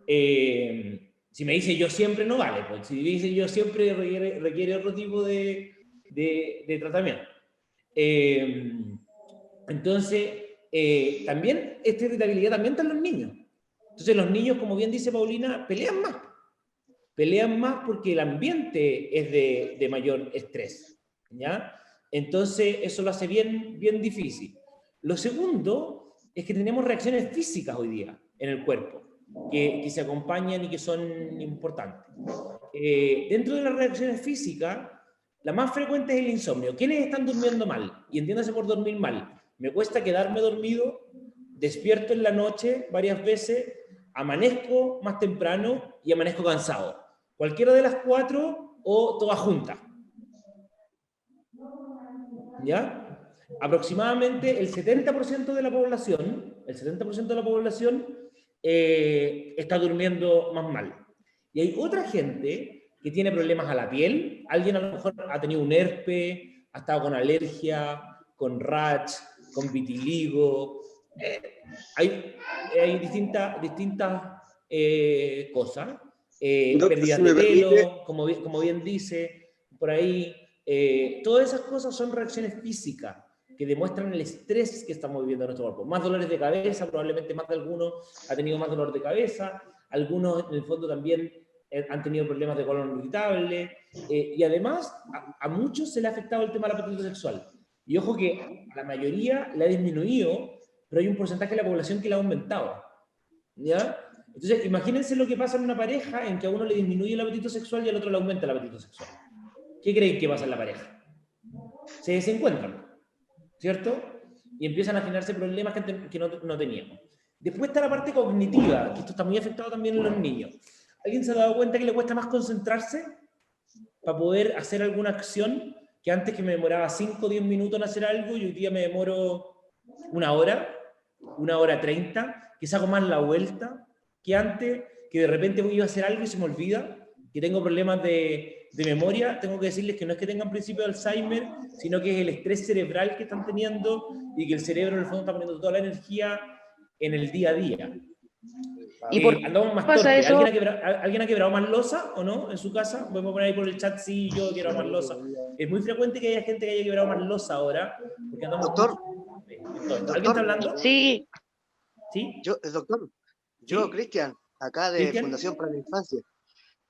Si me dice yo siempre, no vale, pues si dice yo siempre requiere otro tipo de tratamiento. Entonces, también esta irritabilidad también está en los niños. Entonces los niños, como bien dice Paulina, pelean más porque el ambiente es de mayor estrés, ¿ya? Entonces eso lo hace bien difícil. Lo segundo es que tenemos reacciones físicas hoy día en el cuerpo, que se acompañan y que son importantes. Dentro de las reacciones físicas, la más frecuente es el insomnio. ¿Quiénes están durmiendo mal? Y entiéndase por dormir mal. me cuesta quedarme dormido, despierto en la noche varias veces, amanezco más temprano y amanezco cansado. Cualquiera de las 4 o todas juntas. ¿Ya? Aproximadamente el 70% de la población, está durmiendo más mal. Y hay otra gente que tiene problemas a la piel. Alguien a lo mejor ha tenido un herpes, ha estado con alergia, con rash, con vitiligo. Hay distintas cosas. Pérdidas de pelo, como bien dice, por ahí. Todas esas cosas son reacciones físicas que demuestran el estrés que estamos viviendo en nuestro cuerpo. Más dolores de cabeza, probablemente más de algunos ha tenido más dolor de cabeza, algunos en el fondo también han tenido problemas de colon irritable, y además a muchos se le ha afectado el tema del apetito sexual. Y ojo que a la mayoría le ha disminuido, pero hay un porcentaje de la población que le ha aumentado. ¿Ya? Entonces, imagínense lo que pasa en una pareja en que a uno le disminuye el apetito sexual y al otro le aumenta el apetito sexual. ¿Qué creen que pasa en la pareja? Se desencuentran, ¿cierto? Y empiezan a generarse problemas que no teníamos. Después está la parte cognitiva, que esto está muy afectado también en los niños. ¿Alguien se ha dado cuenta que le cuesta más concentrarse para poder hacer alguna acción que antes que me demoraba 5 o 10 minutos en hacer algo y hoy día me demoro 1 hora, 1 hora 30, que saco más la vuelta que antes, que de repente voy a hacer algo y se me olvida, que tengo problemas de memoria? Tengo que decirles que no es que tengan principio de Alzheimer, sino que es el estrés cerebral que están teniendo y que el cerebro en el fondo está poniendo toda la energía en el día a día. ¿Y por andamos más pasa torpes. eso? ¿Alguien ha quebrado más losa o no en su casa? Voy a poner ahí por el chat, sí, yo he quebrado más losa. Es muy frecuente que haya gente que haya quebrado más losa ahora, porque andamos... Doctor. ¿Alguien está hablando? Sí. ¿Sí? Doctor, yo, Cristian, acá de ¿Cristian? Fundación para la Infancia.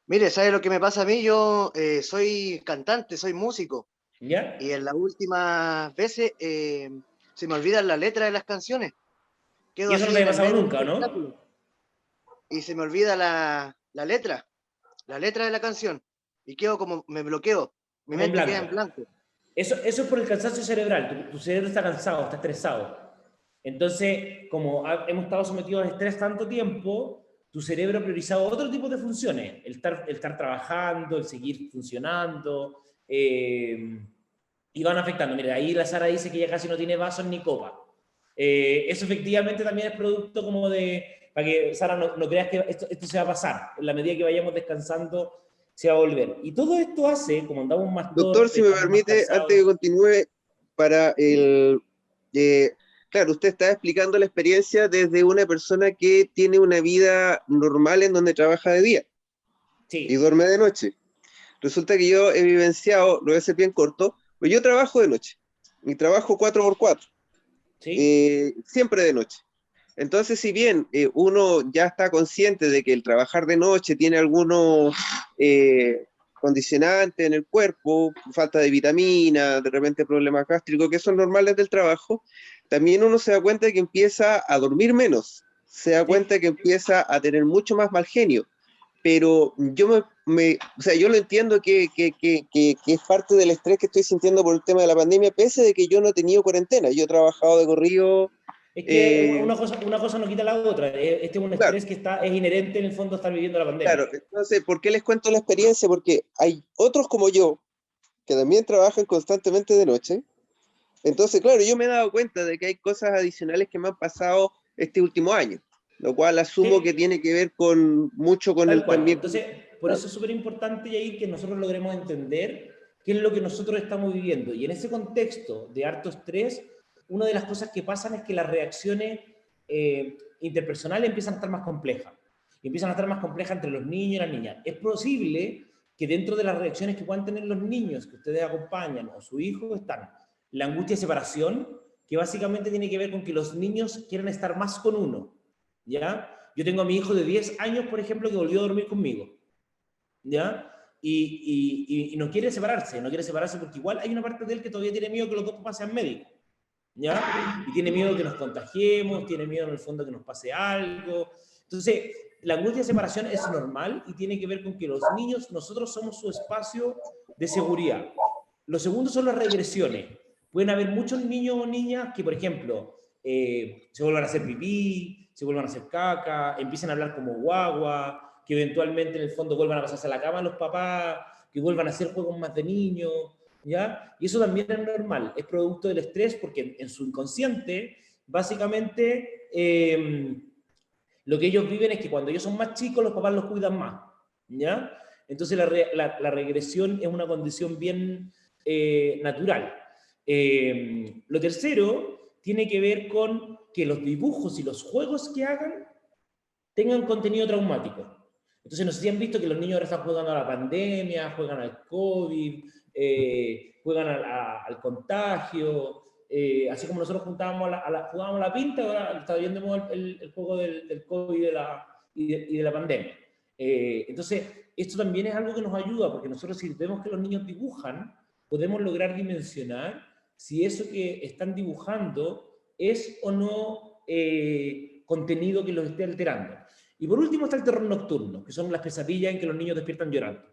Mire, ¿sabe lo que me pasa a mí? Yo soy cantante, soy músico. ¿Ya? Y en las últimas veces se me olvidan la letra de las canciones. Quedo ¿Y eso no así te ha en el pasado medio nunca, del no? espectáculo. Y se me olvida la letra de la canción. Y quedo como, me bloqueo. Mi Como en mente queda blanco. en blanco. Eso es por el cansancio cerebral. Tu cerebro está cansado, está estresado. Entonces, como hemos estado sometidos al estrés tanto tiempo, tu cerebro ha priorizado otro tipo de funciones. El estar trabajando, el seguir funcionando, y van afectando. Mira, ahí la Sara dice que ya casi no tiene vasos ni copa. Eso efectivamente también es producto como de... Para que, Sara, no creas que esto se va a pasar. En la medida que vayamos descansando, se va a volver. Y todo esto hace, como andamos más Doctor, torpes, si me estamos más permite, cansados. antes de que continúe, para el... claro, usted está explicando la experiencia desde una persona que tiene una vida normal en donde trabaja de día y duerme de noche. Resulta que yo he vivenciado, lo voy a hacer bien corto, pues yo trabajo de noche y trabajo 4x4, siempre de noche. Entonces, si bien uno ya está consciente de que el trabajar de noche tiene algunos condicionantes en el cuerpo, falta de vitamina, de repente problemas gástricos, que son normales del trabajo, también uno se da cuenta de que empieza a dormir menos, se da cuenta de que empieza a tener mucho más mal genio. Pero yo o sea, yo lo entiendo que es parte del estrés que estoy sintiendo por el tema de la pandemia, pese de que yo no he tenido cuarentena, yo he trabajado de corrido. Es que una cosa no quita la otra. Este es un estrés que es inherente en el fondo a estar viviendo la pandemia. Claro, entonces, ¿por qué les cuento la experiencia? Porque hay otros como yo, que también trabajan constantemente de noche. Entonces, claro, yo me he dado cuenta de que hay cosas adicionales que me han pasado este último año, lo cual asumo que tiene que ver mucho con el también. Entonces, por eso es súper importante, Yair, que nosotros logremos entender qué es lo que nosotros estamos viviendo. Y en ese contexto de harto estrés, una de las cosas que pasan es que las reacciones interpersonales empiezan a estar más complejas. Y empiezan a estar más complejas entre los niños y las niñas. Es posible que dentro de las reacciones que puedan tener los niños que ustedes acompañan o su hijo están la angustia de separación, que básicamente tiene que ver con que los niños quieren estar más con uno. ¿Ya? Yo tengo a mi hijo de 10 años, por ejemplo, que volvió a dormir conmigo. ¿Ya? Y no quiere separarse porque igual hay una parte de él que todavía tiene miedo que los dos papás sean médicos. ¿Ya? Y tiene miedo que nos contagiemos, tiene miedo en el fondo que nos pase algo. Entonces, la angustia de separación es normal y tiene que ver con que los niños, nosotros somos su espacio de seguridad. Lo segundo son las regresiones. pueden haber muchos niños o niñas que, por ejemplo, se vuelvan a hacer pipí, se vuelvan a hacer caca, empiecen a hablar como guagua, que eventualmente en el fondo vuelvan a pasarse a la cama los papás, que vuelvan a hacer juegos más de niños, ¿ya? Y eso también es normal, es producto del estrés porque en su inconsciente, básicamente, lo que ellos viven es que cuando ellos son más chicos, los papás los cuidan más, ¿ya? Entonces la regresión es una condición bien natural. Lo tercero tiene que ver con que los dibujos y los juegos que hagan tengan contenido traumático. Entonces, no sé si han visto que los niños ahora están jugando a la pandemia, juegan al COVID, juegan al contagio, así como nosotros jugábamos a la pinta, ahora está viendo el juego del COVID y de la pandemia. Entonces, esto también es algo que nos ayuda, porque nosotros si vemos que los niños dibujan, podemos lograr dimensionar si eso que están dibujando es o no contenido que los esté alterando. Y por último está el terror nocturno, que son las pesadillas en que los niños despiertan llorando,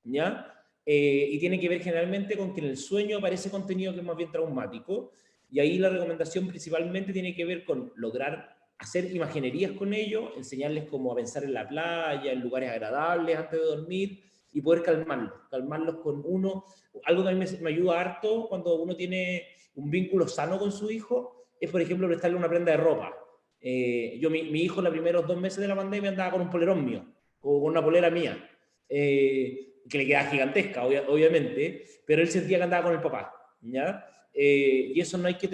¿ya? Y tiene que ver generalmente con que en el sueño aparece contenido que es más bien traumático, y ahí la recomendación principalmente tiene que ver con lograr hacer imaginerías con ellos, enseñarles cómo a pensar en la playa, en lugares agradables antes de dormir, y poder calmarlos con algo que a mí me ayuda harto cuando uno tiene un vínculo sano con su hijo, es por ejemplo prestarle una prenda de ropa. Mi hijo los primeros 2 meses de la pandemia andaba con un polerón mío, o con una polera mía, que le quedaba gigantesca, obviamente, pero él sentía que andaba con el papá, ¿ya? Y eso no hay que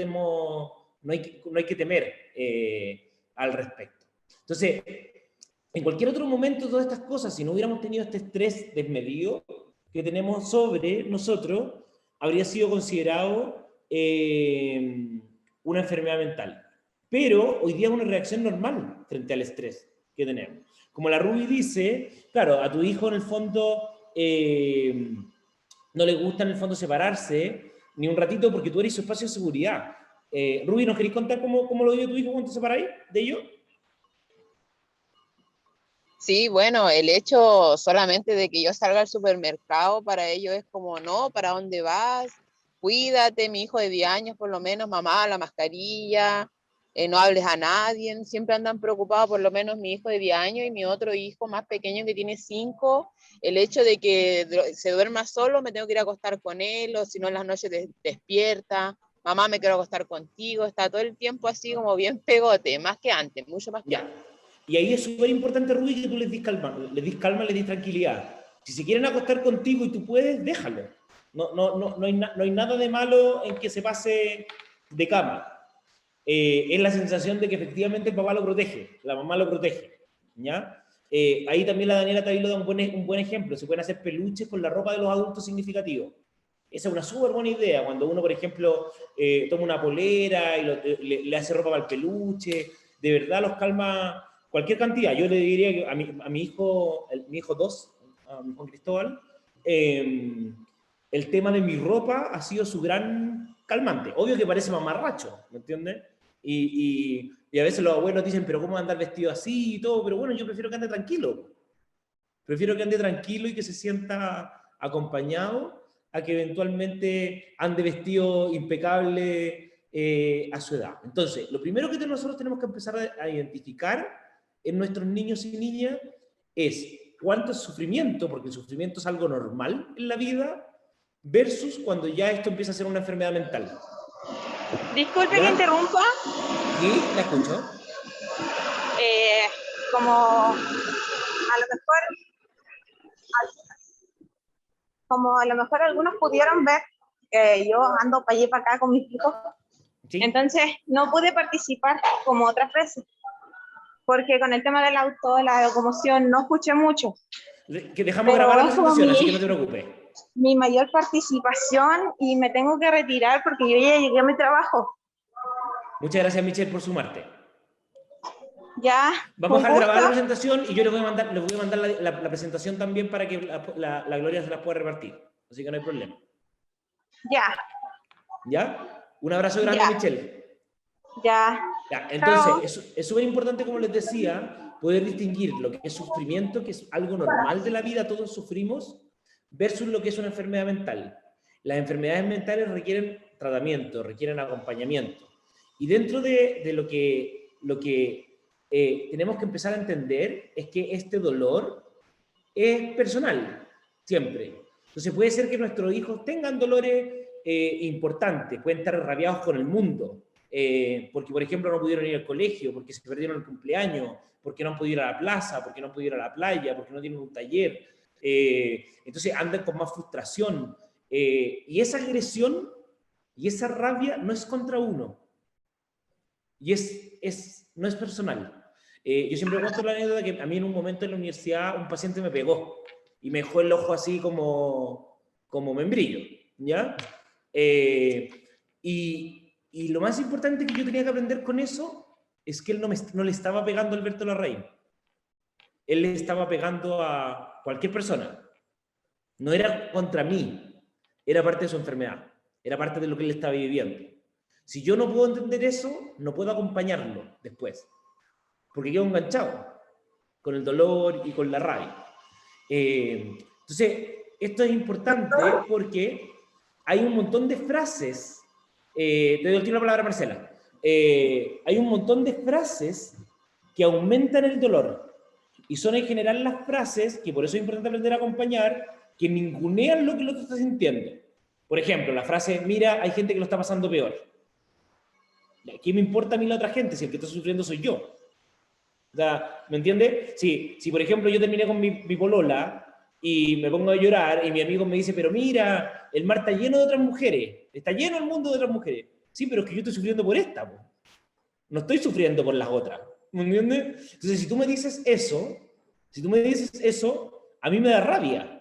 temer al respecto. Entonces, en cualquier otro momento, todas estas cosas, si no hubiéramos tenido este estrés desmedido que tenemos sobre nosotros, habría sido considerado una enfermedad mental. Pero hoy día es una reacción normal frente al estrés que tenemos. Como la Ruby dice, claro, a tu hijo en el fondo no le gusta en el fondo separarse ni un ratito porque tú eres su espacio de seguridad. Ruby, ¿nos queréis contar cómo lo vive tu hijo cuando te separáis de ellos? Sí, bueno, el hecho solamente de que yo salga al supermercado para ellos es como, no, ¿para dónde vas? Cuídate, mi hijo de 10 años por lo menos, mamá, la mascarilla, no hables a nadie, siempre andan preocupados, por lo menos mi hijo de 10 años y mi otro hijo más pequeño que tiene 5, el hecho de que se duerma solo, me tengo que ir a acostar con él, o si no en las noches despierta, mamá me quiero acostar contigo, está todo el tiempo así como bien pegote, más que antes, mucho más que antes. Y ahí es súper importante, Rubí, que tú les dis calma, les dis tranquilidad. Si se quieren acostar contigo y tú puedes, déjalo. No hay nada de malo en que se pase de cama. Es la sensación de que efectivamente el papá lo protege, la mamá lo protege, ¿ya? Ahí también la Daniela Tavilo da un buen ejemplo. Se pueden hacer peluches con la ropa de los adultos significativos. Esa es una súper buena idea. Cuando uno, por ejemplo, toma una polera y le hace ropa para el peluche, de verdad los calma cualquier cantidad. Yo le diría que a mi hijo 2, a mi Juan Cristóbal, el tema de mi ropa ha sido su gran calmante. Obvio que parece mamarracho, ¿me entiendes? Y a veces los abuelos dicen, pero ¿cómo andar vestido así y todo? Pero bueno, yo prefiero que ande tranquilo. Prefiero que ande tranquilo y que se sienta acompañado a que eventualmente ande vestido impecable a su edad. Entonces, lo primero que nosotros tenemos que empezar a identificar en nuestros niños y niñas es cuánto es sufrimiento, porque el sufrimiento es algo normal en la vida, versus cuando ya esto empieza a ser una enfermedad mental. Disculpe que interrumpa. Sí, la escucho. Como a lo mejor algunos pudieron ver que yo ando para allá y para acá con mis hijos. ¿Sí? Entonces no pude participar como otras veces, porque con el tema del auto, la locomoción, no escuché mucho. Que dejamos grabar la presentación, así que no te preocupes. Mi mayor participación y me tengo que retirar porque yo ya llegué a mi trabajo. Muchas gracias, Michelle, por sumarte. Ya. Vamos a grabar la presentación y yo les voy a mandar la presentación también para que la Gloria se las pueda repartir. Así que no hay problema. Ya. ¿Ya? Un abrazo grande, ya. Michelle. Ya. Entonces, es súper importante, como les decía, poder distinguir lo que es sufrimiento, que es algo normal de la vida, todos sufrimos, versus lo que es una enfermedad mental. las enfermedades mentales requieren tratamiento, requieren acompañamiento. Y dentro de lo que tenemos que empezar a entender es que este dolor es personal, siempre. Entonces puede ser que nuestros hijos tengan dolores importantes, pueden estar rabiados con el mundo, porque por ejemplo no pudieron ir al colegio, porque se perdieron el cumpleaños, porque no han podido ir a la plaza, porque no han podido ir a la playa, porque no tienen un taller. Entonces andan con más frustración. Y esa agresión y esa rabia no es contra uno. Y no es personal. Yo siempre cuento la anécdota que a mí en un momento en la universidad un paciente me pegó y me dejó el ojo así como membrillo, ¿ya? Y lo más importante que yo tenía que aprender con eso es que él no le estaba pegando a Alberto Larraín. Él le estaba pegando a cualquier persona. No era contra mí, era parte de su enfermedad, era parte de lo que él estaba viviendo. Si yo no puedo entender eso, no puedo acompañarlo después, porque quedo enganchado con el dolor y con la rabia. Entonces, esto es importante porque hay un montón de frases, te doy la palabra a Marcela, hay un montón de frases que aumentan el dolor, y son en general las frases, que por eso es importante aprender a acompañar, que ningunean lo que el otro está sintiendo. Por ejemplo, la frase, mira, hay gente que lo está pasando peor. ¿Qué me importa a mí la otra gente si el que está sufriendo soy yo? O sea, ¿me entiende? Si por ejemplo yo terminé con mi polola y me pongo a llorar y mi amigo me dice, pero mira, el mar está lleno de otras mujeres, está lleno el mundo de otras mujeres. Sí, pero es que yo estoy sufriendo por esta, po. No estoy sufriendo por las otras. ¿Me entiendes? Entonces, si tú me dices eso, a mí me da rabia.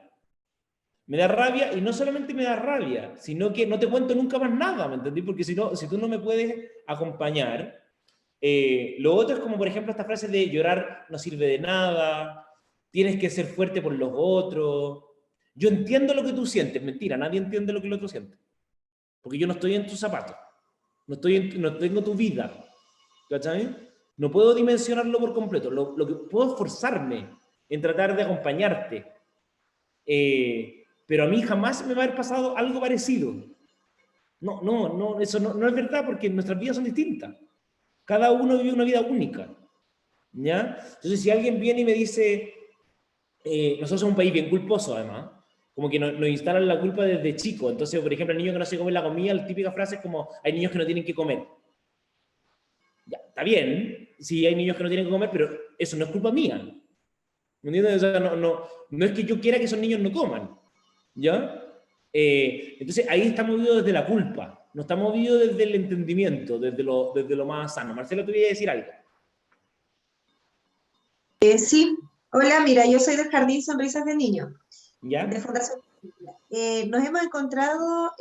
Me da rabia, y no solamente me da rabia, sino que no te cuento nunca más nada, ¿me entendí? Porque si tú no me puedes acompañar, lo otro es como, por ejemplo, esta frase de llorar no sirve de nada, tienes que ser fuerte por los otros. Yo entiendo lo que tú sientes, mentira, nadie entiende lo que el otro siente. Porque yo no estoy en tus zapatos, no tengo tu vida, ¿cachai? No puedo dimensionarlo por completo, lo que puedo es forzarme en tratar de acompañarte. Pero a mí jamás me va a haber pasado algo parecido. No, eso no es verdad, porque nuestras vidas son distintas. Cada uno vive una vida única, ¿ya? Entonces, si alguien viene y me dice, nosotros somos un país bien culposo, además, como que nos instalan la culpa desde chico. Entonces, por ejemplo, el niño que no se come la comida, la típica frase es como, hay niños que no tienen que comer. Ya, está bien, sí hay niños que no tienen que comer, pero eso no es culpa mía. ¿Me entiendes? O sea, no es que yo quiera que esos niños no coman, ¿ya? Entonces ahí está movido desde la culpa, no está movido desde el entendimiento, desde lo más sano. Marcela, tú ibas a decir algo. Sí, hola, mira, yo soy del Jardín Sonrisas de Niños, ¿Ya? de Fundación. Nos hemos encontrado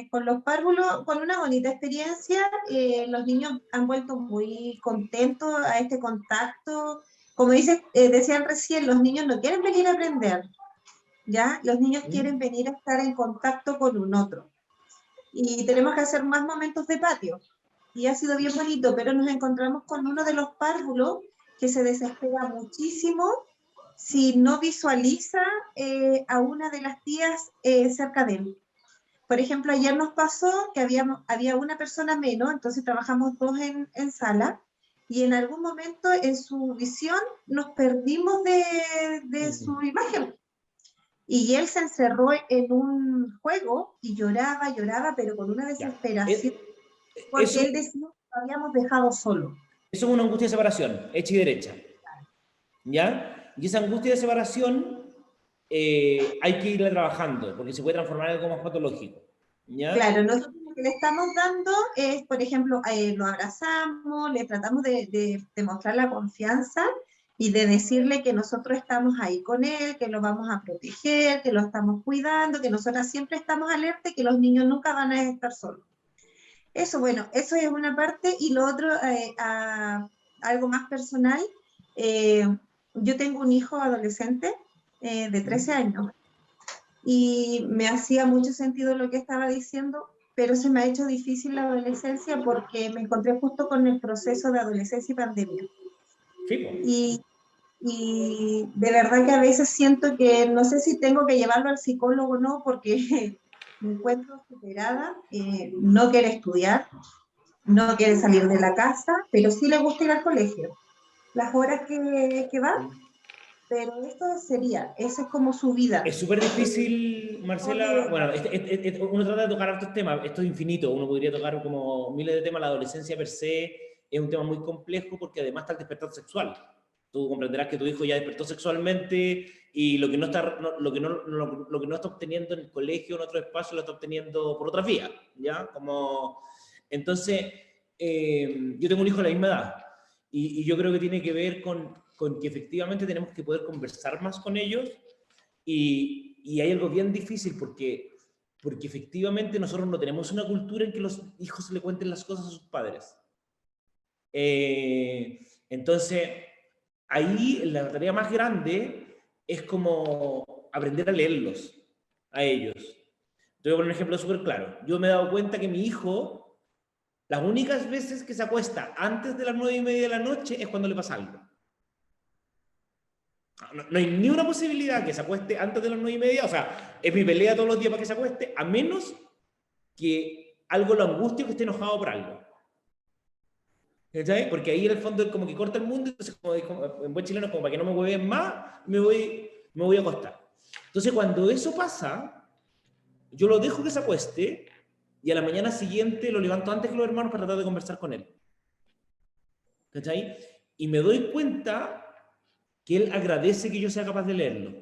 con los párvulos con una bonita experiencia. Los niños han vuelto muy contentos a este contacto. Como decían recién, los niños no quieren venir a aprender, ¿ya? Los niños quieren venir a estar en contacto con un otro. Y tenemos que hacer más momentos de patio. Y ha sido bien bonito, pero nos encontramos con uno de los párvulos que se desespera muchísimo si no visualiza a una de las tías cerca de él. Por ejemplo, ayer nos pasó que había una persona menos, entonces trabajamos dos en sala, y en algún momento en su visión nos perdimos de su imagen. Y él se encerró en un juego y lloraba, pero con una desesperación, porque él decía que lo habíamos dejado solo. Eso es una angustia de separación, hecha y derecha. ¿Ya? Y esa angustia de separación hay que irla trabajando, porque se puede transformar en algo más patológico. ¿Ya? Claro, nosotros lo que le estamos dando es, por ejemplo, lo abrazamos, le tratamos de mostrar la confianza y de decirle que nosotros estamos ahí con él, que lo vamos a proteger, que lo estamos cuidando, que nosotras siempre estamos alerta y que los niños nunca van a estar solos. Eso, bueno, eso es una parte. Y lo otro, algo más personal, yo tengo un hijo adolescente de 13 años y me hacía mucho sentido lo que estaba diciendo, pero se me ha hecho difícil la adolescencia porque me encontré justo con el proceso de adolescencia y pandemia. Sí. Y de verdad que a veces siento que no sé si tengo que llevarlo al psicólogo o no, porque me encuentro superada, no quiere estudiar, no quiere salir de la casa, pero sí le gusta ir al colegio. Las horas que va, pero esa es como su vida. Es súper difícil, Marcela, bueno, uno trata de tocar hartos temas, esto es infinito, uno podría tocar como miles de temas, la adolescencia per se es un tema muy complejo porque además está el despertar sexual. Tú comprenderás que tu hijo ya despertó sexualmente y lo que no está obteniendo en el colegio, en otro espacio, lo está obteniendo por otras vías, ¿ya? Entonces, yo tengo un hijo de la misma edad y yo creo que tiene que ver con que efectivamente tenemos que poder conversar más con ellos y hay algo bien difícil porque efectivamente nosotros no tenemos una cultura en que los hijos le cuenten las cosas a sus padres. Entonces, ahí la tarea más grande es como aprender a leerlos a ellos. Te voy a poner un ejemplo súper claro. Yo me he dado cuenta que mi hijo, las únicas veces que se acuesta antes de las 9:30 de la noche es cuando le pasa algo. No hay ni una posibilidad que se acueste antes de las 9:30, o sea, es mi pelea todos los días para que se acueste, a menos que algo lo angustie o que esté enojado por algo. ¿Sabes? Porque ahí en el fondo es como que corta el mundo, entonces como en buen chileno, como para que no me hueven más, me voy a acostar. Entonces cuando eso pasa, yo lo dejo que se acueste y a la mañana siguiente lo levanto antes que los hermanos para tratar de conversar con él. ¿Cachai? Y me doy cuenta que él agradece que yo sea capaz de leerlo.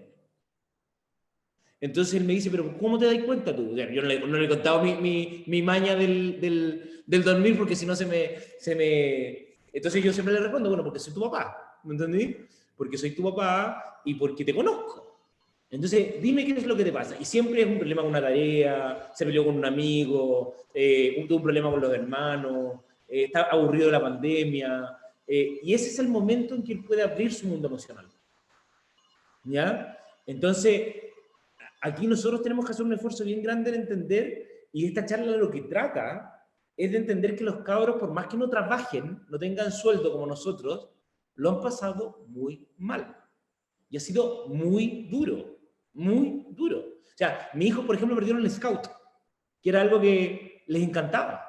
Entonces él me dice, pero ¿cómo te das cuenta tú? Yo no le he contado mi maña del dormir porque si no se me... Entonces yo siempre le respondo, bueno, porque soy tu papá, ¿me entendí? Porque soy tu papá y porque te conozco. Entonces, dime qué es lo que te pasa. Y siempre es un problema con una tarea, se peleó con un amigo, tuvo un problema con los hermanos, está aburrido de la pandemia. Y ese es el momento en que él puede abrir su mundo emocional. ¿Ya? Entonces, aquí nosotros tenemos que hacer un esfuerzo bien grande en entender, y esta charla lo que trata es de entender que los cabros, por más que no trabajen, no tengan sueldo como nosotros, lo han pasado muy mal. Y ha sido muy duro, muy duro. O sea, mi hijo, por ejemplo, perdieron el scout, que era algo que les encantaba.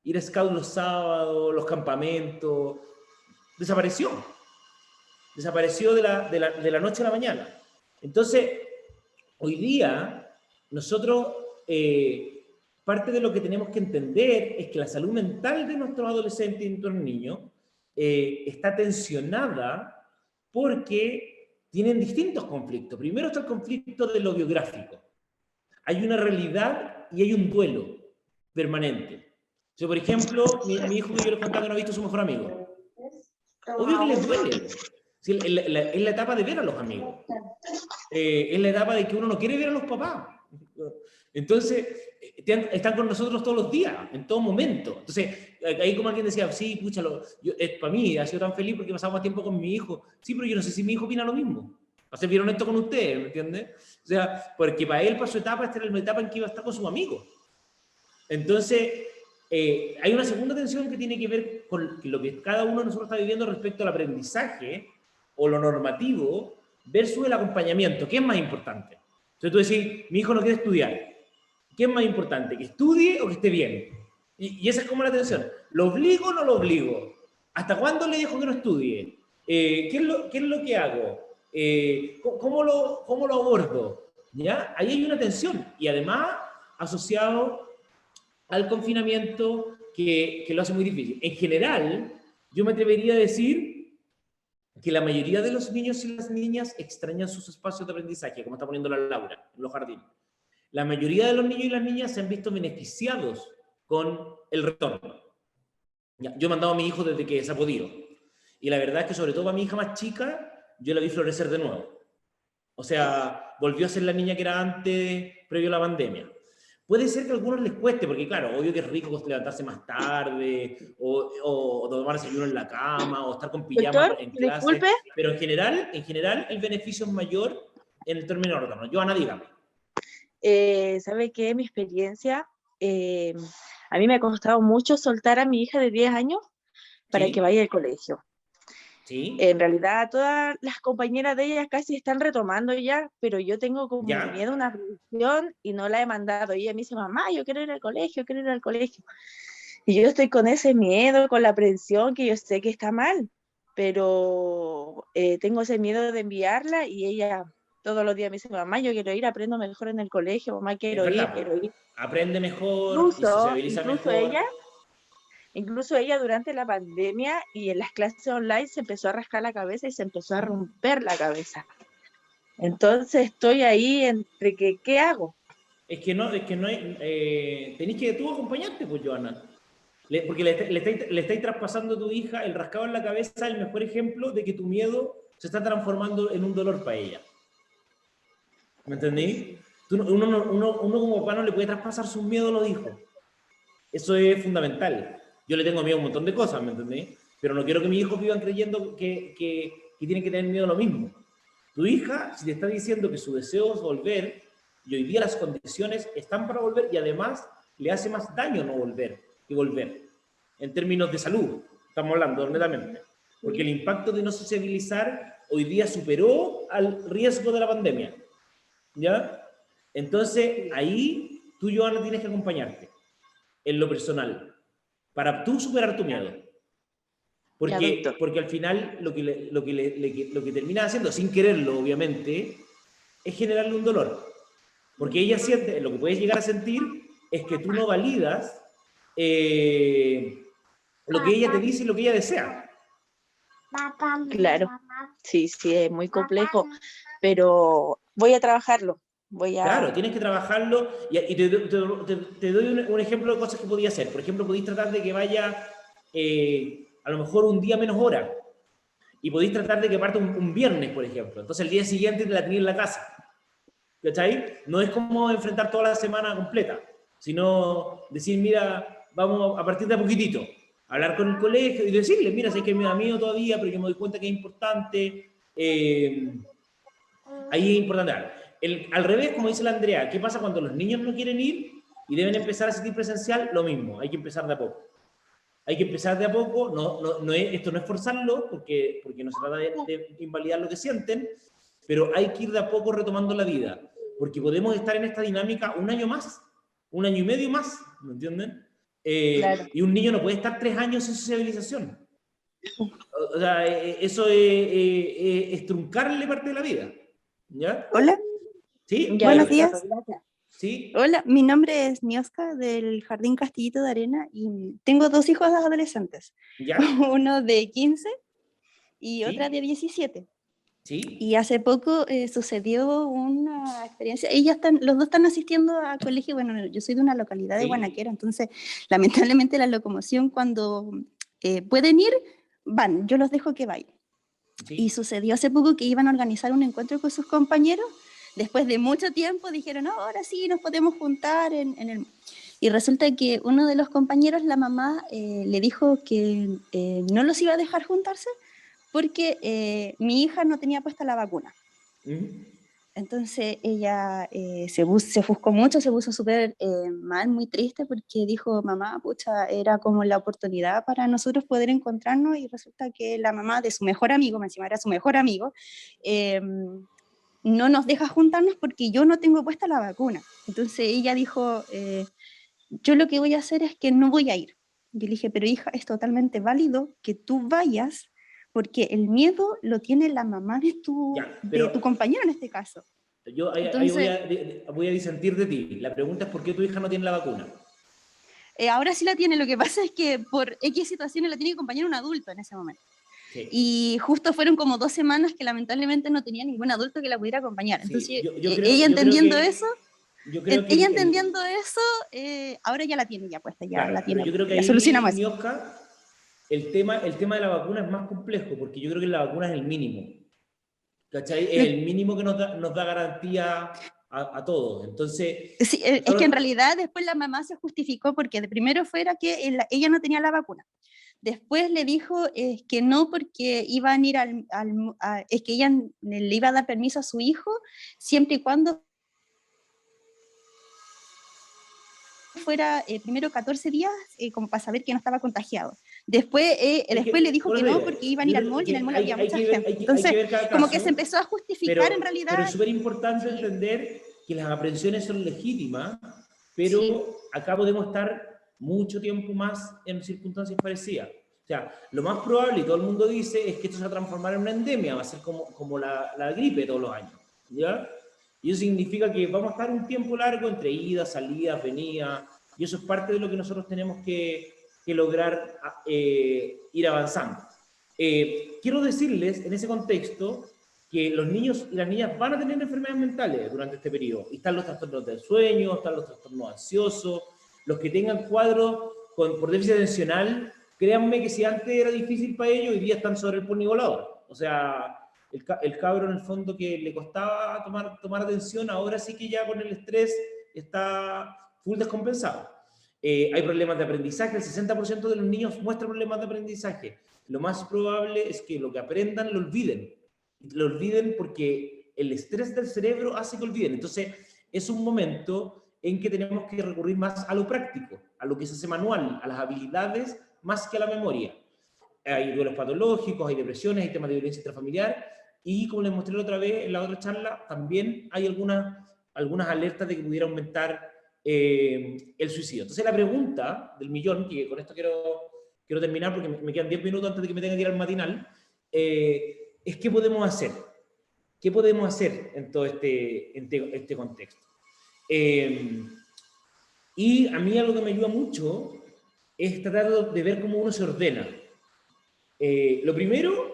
Ir a scout los sábados, los campamentos. Desapareció de la noche a la mañana. Entonces, hoy día, nosotros, parte de lo que tenemos que entender es que la salud mental de nuestros adolescentes y de nuestros niños está tensionada porque tienen distintos conflictos. Primero está el conflicto de lo biográfico. Hay una realidad y hay un duelo permanente. O sea, por ejemplo, mi hijo que yo les contaba que no ha visto a su mejor amigo. Obvio que les duele. Sí, es la etapa de ver a los amigos. Es la etapa de que uno no quiere ver a los papás. Entonces, están con nosotros todos los días, en todo momento. Entonces, ahí como alguien decía, sí, pucha, para mí ha sido tan feliz porque he pasado más tiempo con mi hijo. Sí, pero yo no sé si mi hijo opina lo mismo. Va a ser bien honesto con ustedes, ¿me entiendes? O sea, porque para él, para su etapa, esta era la etapa en que iba a estar con sus amigos. Entonces, hay una segunda tensión que tiene que ver con lo que cada uno de nosotros está viviendo respecto al aprendizaje o lo normativo versus el acompañamiento. ¿Qué es más importante? Entonces tú decís, mi hijo no quiere estudiar. ¿Qué es más importante? ¿Que estudie o que esté bien? Y esa es como la tensión. ¿Lo obligo o no lo obligo? ¿Hasta cuándo le dejo que no estudie? ¿Qué es lo que hago? ¿Cómo lo abordo? ¿Ya? Ahí hay una tensión. Y además, asociado al confinamiento que lo hace muy difícil. En general, yo me atrevería a decir que la mayoría de los niños y las niñas extrañan sus espacios de aprendizaje, como está poniendo la Laura, en los jardines. La mayoría de los niños y las niñas se han visto beneficiados con el retorno. Yo he mandado a mi hijo desde que se ha podido. Y la verdad es que sobre todo a mi hija más chica, yo la vi florecer de nuevo. O sea, volvió a ser la niña que era antes, previo a la pandemia. Puede ser que a algunos les cueste, porque claro, obvio que es rico levantarse más tarde, o tomar desayuno en la cama, o estar con pijama en clase. Disculpe. Pero en general, el beneficio es mayor en el término de retorno. Joana, dígame. ¿Sabe qué? Mi experiencia, a mí me ha costado mucho soltar a mi hija de 10 años para que vaya al colegio. Sí. En realidad todas las compañeras de ellas casi están retomando ya, pero yo tengo como Ya. miedo a una revisión y no la he mandado. Y ella me dice, mamá, yo quiero ir al colegio, quiero ir al colegio. Y yo estoy con ese miedo, con la aprensión, que yo sé que está mal, pero tengo ese miedo de enviarla y ella todos los días me dice, mamá, yo quiero ir, aprendo mejor en el colegio, mamá, Es quiero ir, verdad, quiero ir. aprende mejor y sociabiliza Incluso mejor. ella durante la pandemia y en las clases online se empezó a rascar la cabeza y se empezó a romper la cabeza. Entonces estoy ahí entre que, ¿qué hago? Es que no hay, tenés que tú acompañarte, pues, Joana. Porque le estáis traspasando a tu hija el rascado en la cabeza, el mejor ejemplo de que tu miedo se está transformando en un dolor para ella. ¿Me entendí? Uno como papá no le puede traspasar sus miedos a los hijos. Eso es fundamental. Yo le tengo miedo a un montón de cosas, ¿me entendí? Pero no quiero que mis hijos vivan creyendo que tienen que tener miedo a lo mismo. Tu hija, si te está diciendo que su deseo es volver, y hoy día las condiciones están para volver, y además le hace más daño no volver que volver. En términos de salud, estamos hablando netamente. Porque el impacto de no sociabilizar hoy día superó al riesgo de la pandemia. ¿Ya? Entonces, ahí tú, Joana, tienes que acompañarte en lo personal para tú superar tu miedo. Porque al final lo que termina haciendo, sin quererlo, obviamente, es generarle un dolor. Porque ella siente, lo que puedes llegar a sentir es que tú no validas lo que ella te dice y lo que ella desea. Claro, sí, es muy complejo, pero voy a trabajarlo. Claro, tienes que trabajarlo y te doy un ejemplo de cosas que podía hacer. Por ejemplo, podéis tratar de que vaya a lo mejor un día menos hora y podéis tratar de que parta un viernes, por ejemplo. Entonces el día siguiente te la tenéis en la casa. ¿Cachai? No es como enfrentar toda la semana completa, sino decir, mira, vamos a partir de a poquitito, hablar con el colegio y decirle, mira, sé que me da miedo todavía, pero yo me doy cuenta que es importante. Ahí es importante hablar. Al revés, como dice la Andrea, ¿qué pasa cuando los niños no quieren ir y deben empezar a asistir presencial? Lo mismo, hay que empezar de a poco. Hay que empezar de a poco, esto no es forzarlo, porque no se trata de invalidar lo que sienten, pero hay que ir de a poco retomando la vida, porque podemos estar en esta dinámica un año más, un año y medio más, ¿me entienden? Claro. Y un niño no puede estar 3 años sin sociabilización. O sea, eso es truncarle parte de la vida. ¿Ya? Hola. Sí. Buenos días. Sí. Hola, mi nombre es Nioska del Jardín Castillito de Arena y tengo 2 hijos adolescentes. ¿Ya? Uno de 15 y otra de 17. Sí. Y hace poco sucedió una experiencia. Los dos están asistiendo a colegio. Bueno, yo soy de una localidad de Guanaquera, entonces lamentablemente la locomoción cuando pueden ir, van. Yo los dejo que vayan. Sí. Y sucedió hace poco que iban a organizar un encuentro con sus compañeros. Después de mucho tiempo dijeron, no, ahora sí nos podemos juntar en el... Y resulta que uno de los compañeros, la mamá, le dijo que no los iba a dejar juntarse porque mi hija no tenía puesta la vacuna. Entonces ella se ofuscó mucho, se puso súper mal, muy triste, porque dijo, mamá, pucha, era como la oportunidad para nosotros poder encontrarnos, y resulta que la mamá de su mejor amigo, me encima era su mejor amigo, no nos deja juntarnos porque yo no tengo puesta la vacuna. Entonces ella dijo, yo lo que voy a hacer es que no voy a ir. Yo le dije, pero hija, es totalmente válido que tú vayas, porque el miedo lo tiene la mamá de tu compañero en este caso. Yo ahí voy a disentir de ti. La pregunta es ¿por qué tu hija no tiene la vacuna? Ahora sí la tiene, lo que pasa es que por X situaciones la tiene que acompañar un adulto en ese momento. Sí. Y justo fueron como 2 semanas que lamentablemente no tenía ningún adulto que la pudiera acompañar. Entonces sí, ella entendiendo eso, ahora ya la tiene ya puesta, ya la tiene. Yo creo que ya ahí, solucionamos Nioska, el tema de la vacuna es más complejo, porque yo creo que la vacuna es el mínimo. ¿Cachai? Es el mínimo que nos da garantía a todos. Entonces, sí, es que en realidad después la mamá se justificó porque de primero fuera que ella no tenía la vacuna. Después le dijo que no, porque iban a ir es que ella le iba a dar permiso a su hijo siempre y cuando fuera primero 14 días como para saber que no estaba contagiado. Después, después le dijo por que eso no digo, porque iban a ir al mall y en el mall había mucha gente. Entonces, hay que ver cada como que caso, se empezó a justificar en pero realidad. es súper importante entender que las aprehensiones son legítimas, pero acá podemos estar mucho tiempo más en circunstancias parecidas. O sea, lo más probable, y todo el mundo dice, es que esto se va a transformar en una endemia, va a ser como la gripe todos los años, ¿ya? Y eso significa que vamos a estar un tiempo largo entre idas, salidas, venidas, y eso es parte de lo que nosotros tenemos que lograr ir avanzando. Quiero decirles, en ese contexto, que los niños y las niñas van a tener enfermedades mentales durante este periodo. Y están los trastornos del sueño, están los trastornos ansiosos, los que tengan cuadros por déficit atencional. Créanme que si antes era difícil para ellos, hoy día están sobre el ponivolador. O sea, el cabro en el fondo que le costaba tomar atención, ahora sí que ya con el estrés está full descompensado. Hay problemas de aprendizaje, el 60% de los niños muestran problemas de aprendizaje. Lo más probable es que lo que aprendan lo olviden. Lo olviden porque el estrés del cerebro hace que olviden. Entonces, es un momento en que tenemos que recurrir más a lo práctico, a lo que se hace manual, a las habilidades, más que a la memoria. Hay duelos patológicos, hay depresiones, hay temas de violencia intrafamiliar, y como les mostré la otra vez en la otra charla, también hay algunas alertas de que pudiera aumentar el suicidio. Entonces la pregunta del millón, que con esto quiero terminar porque me quedan 10 minutos antes de que me tenga que ir al matinal, es ¿qué podemos hacer? ¿Qué podemos hacer en todo este contexto? Y a mí algo que me ayuda mucho es tratar de ver cómo uno se ordena. Lo primero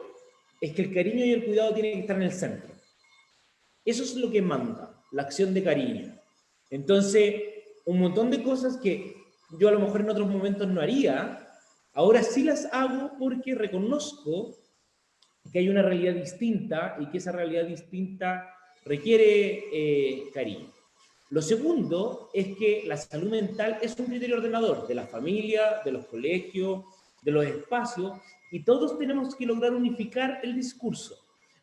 es que el cariño y el cuidado tienen que estar en el centro. Eso es lo que manda, la acción de cariño. Entonces, un montón de cosas que yo a lo mejor en otros momentos no haría, ahora sí las hago porque reconozco que hay una realidad distinta y que esa realidad distinta requiere cariño. Lo segundo es que la salud mental es un criterio ordenador de la familia, de los colegios, de los espacios, y todos tenemos que lograr unificar el discurso.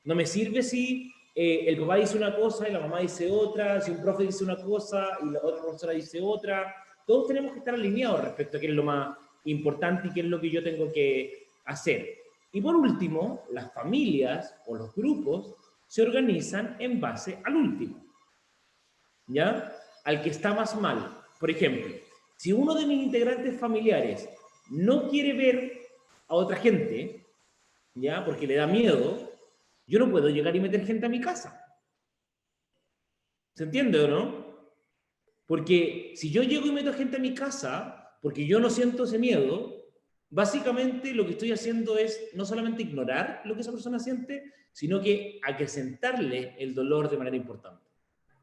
No me sirve si el papá dice una cosa y la mamá dice otra, si un profe dice una cosa y la otra profesora dice otra. Todos tenemos que estar alineados respecto a qué es lo más importante y qué es lo que yo tengo que hacer. Y por último, las familias o los grupos se organizan en base al último, ¿ya? Al que está más mal. Por ejemplo, si uno de mis integrantes familiares no quiere ver a otra gente, ¿ya? Porque le da miedo, yo no puedo llegar y meter gente a mi casa. ¿Se entiende o no? Porque si yo llego y meto gente a mi casa, porque yo no siento ese miedo, básicamente lo que estoy haciendo es no solamente ignorar lo que esa persona siente, sino que acrecentarle el dolor de manera importante.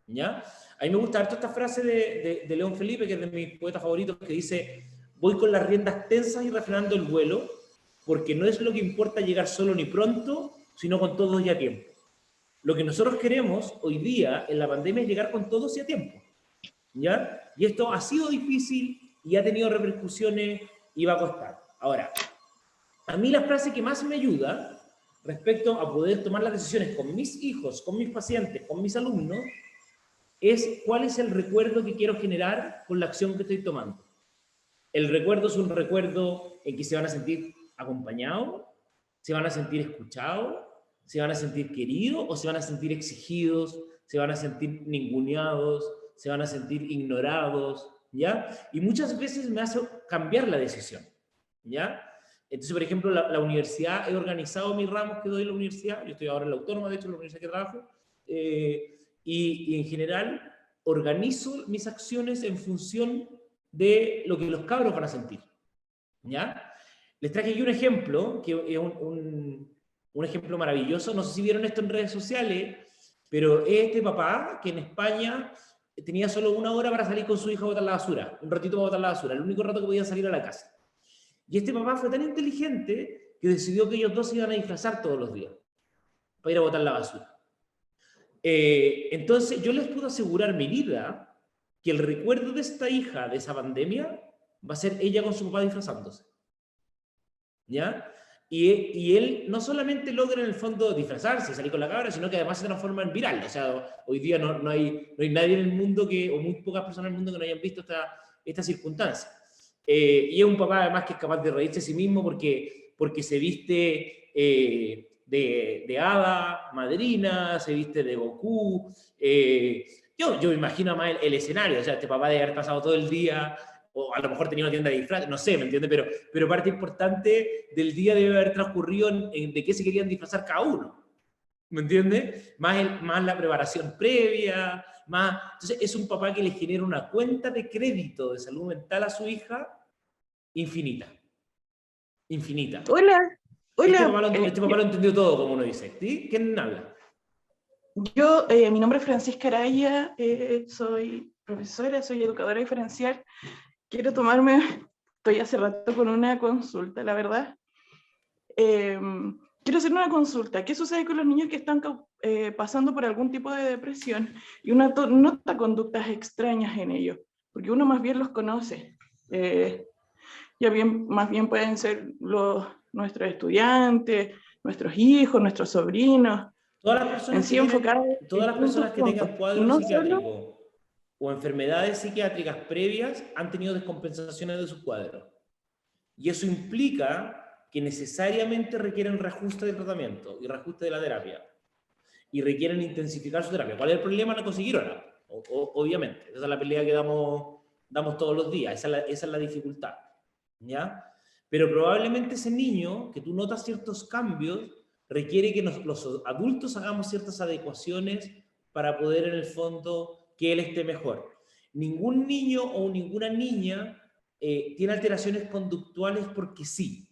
¿Ya? A mí me gusta harto esta frase de León Felipe, que es de mis poetas favoritos, que dice: voy con las riendas tensas y refrenando el vuelo, porque no es lo que importa llegar solo ni pronto, sino con todos y a tiempo. Lo que nosotros queremos hoy día en la pandemia es llegar con todos y a tiempo, ¿ya? Y esto ha sido difícil y ha tenido repercusiones y va a costar. Ahora, a mí la frase que más me ayuda respecto a poder tomar las decisiones con mis hijos, con mis pacientes, con mis alumnos, es cuál es el recuerdo que quiero generar con la acción que estoy tomando. El recuerdo es un recuerdo en que se van a sentir acompañados, se van a sentir escuchados, se van a sentir queridos o se van a sentir exigidos, se van a sentir ninguneados, se van a sentir ignorados, ¿ya? Y muchas veces me hace cambiar la decisión, ¿ya? Entonces, por ejemplo, la universidad, he organizado mis ramos que doy en la universidad, yo estoy ahora en la Autónoma, de hecho, en la universidad que trabajo, y en general organizo mis acciones en función de lo que los cabros van a sentir, ¿ya? Les traje aquí un ejemplo, que es un ejemplo maravilloso. No sé si vieron esto en redes sociales, pero este papá que en España tenía solo 1 hora para salir con su hijo a botar la basura, un ratito para botar la basura, el único rato que podían salir a la casa. Y este papá fue tan inteligente que decidió que ellos dos se iban a disfrazar todos los días para ir a botar la basura. Entonces yo les puedo asegurar mi vida que el recuerdo de esta hija de esa pandemia va a ser ella con su papá disfrazándose, ¿ya? Y él no solamente logra en el fondo disfrazarse, salir con la cabra, sino que además se transforma en viral. O sea, hoy día no hay nadie en el mundo o muy pocas personas en el mundo que no hayan visto esta circunstancia. Y es un papá además que es capaz de reírse a sí mismo porque se viste de hada madrina, se viste de Goku. Yo me imagino más el escenario, o sea, este papá debe haber pasado todo el día, o a lo mejor tenía una tienda de disfraces, no sé, ¿me entiendes? Pero parte importante del día debe haber transcurrido en de qué se querían disfrazar cada uno, ¿me entiendes? Más la preparación previa, más... Entonces es un papá que le genera una cuenta de crédito de salud mental a su hija infinita. Infinita. Hola. Este papá lo entendió todo, como uno dice. ¿Sí? ¿Quién habla? Yo, mi nombre es Francisca Araya, soy profesora, soy educadora diferencial. Quiero estoy hace rato con una consulta, la verdad. Quiero hacer una consulta. ¿Qué sucede con los niños que están pasando por algún tipo de depresión y uno nota conductas extrañas en ellos? Porque uno más bien los conoce. Más bien pueden ser nuestros estudiantes, nuestros hijos, nuestros sobrinos. Todas las personas que tengan cuadros psiquiátricos o enfermedades psiquiátricas previas han tenido descompensaciones de sus cuadros. Y eso implica que necesariamente requieren reajuste del tratamiento y reajuste de la terapia. Y requieren intensificar su terapia. ¿Cuál es el problema? No conseguir ahora. Obviamente. Esa es la pelea que damos todos los días. Esa es la dificultad. ¿Ya? Pero probablemente ese niño, que tú notas ciertos cambios, requiere que los adultos hagamos ciertas adecuaciones para poder, en el fondo, que él esté mejor. Ningún niño o ninguna niña tiene alteraciones conductuales porque sí,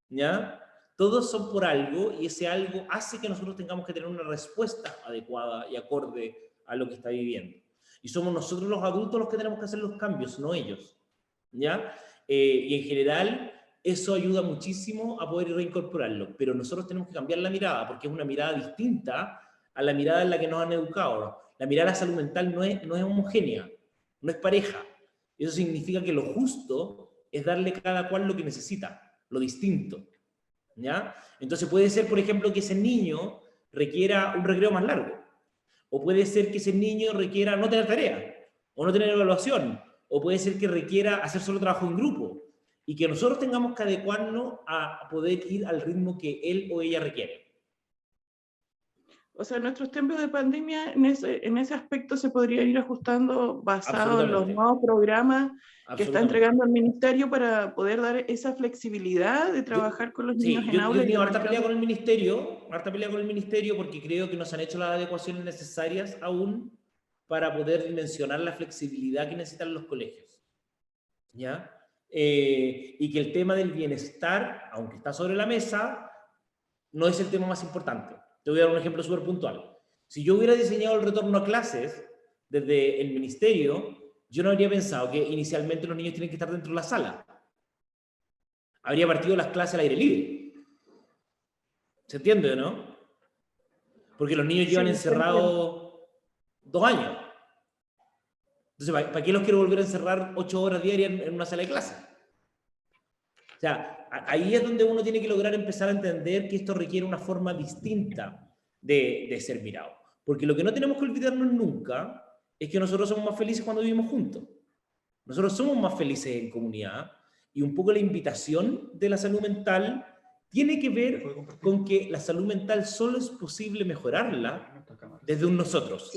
¿ya? Todos son por algo, y ese algo hace que nosotros tengamos que tener una respuesta adecuada y acorde a lo que está viviendo. Y somos nosotros los adultos los que tenemos que hacer los cambios, no ellos, ¿ya? Y en general... eso ayuda muchísimo a poder reincorporarlo, pero nosotros tenemos que cambiar la mirada, porque es una mirada distinta a la mirada en la que nos han educado. La mirada a la salud mental no es homogénea, no es pareja. Eso significa que lo justo es darle a cada cual lo que necesita, lo distinto, ¿ya? Entonces puede ser, por ejemplo, que ese niño requiera un recreo más largo, o puede ser que ese niño requiera no tener tarea, o no tener evaluación, o puede ser que requiera hacer solo trabajo en grupo, y que nosotros tengamos que adecuarnos a poder ir al ritmo que él o ella requiere. O sea, nuestros tiempos de pandemia en ese aspecto se podría ir ajustando basado en los nuevos programas que está entregando el ministerio para poder dar esa flexibilidad de trabajar con los niños en aula. Yo he tenido harta pelea con el ministerio porque creo que no se han hecho las adecuaciones necesarias aún para poder dimensionar la flexibilidad que necesitan los colegios, ¿ya? Y que el tema del bienestar, aunque está sobre la mesa, no es el tema más importante. Te voy a dar un ejemplo súper puntual. Si yo hubiera diseñado el retorno a clases desde el ministerio, yo no habría pensado que inicialmente los niños tienen que estar dentro de la sala. Habría partido las clases al aire libre. ¿Se entiende, no? Porque los niños llevan encerrados 2 años. Entonces, ¿para qué los quiero volver a encerrar 8 horas diarias en una sala de clase? O sea, ahí es donde uno tiene que lograr empezar a entender que esto requiere una forma distinta de ser mirado. Porque lo que no tenemos que olvidarnos nunca es que nosotros somos más felices cuando vivimos juntos. Nosotros somos más felices en comunidad, y un poco la invitación de la salud mental tiene que ver con que la salud mental solo es posible mejorarla desde un nosotros.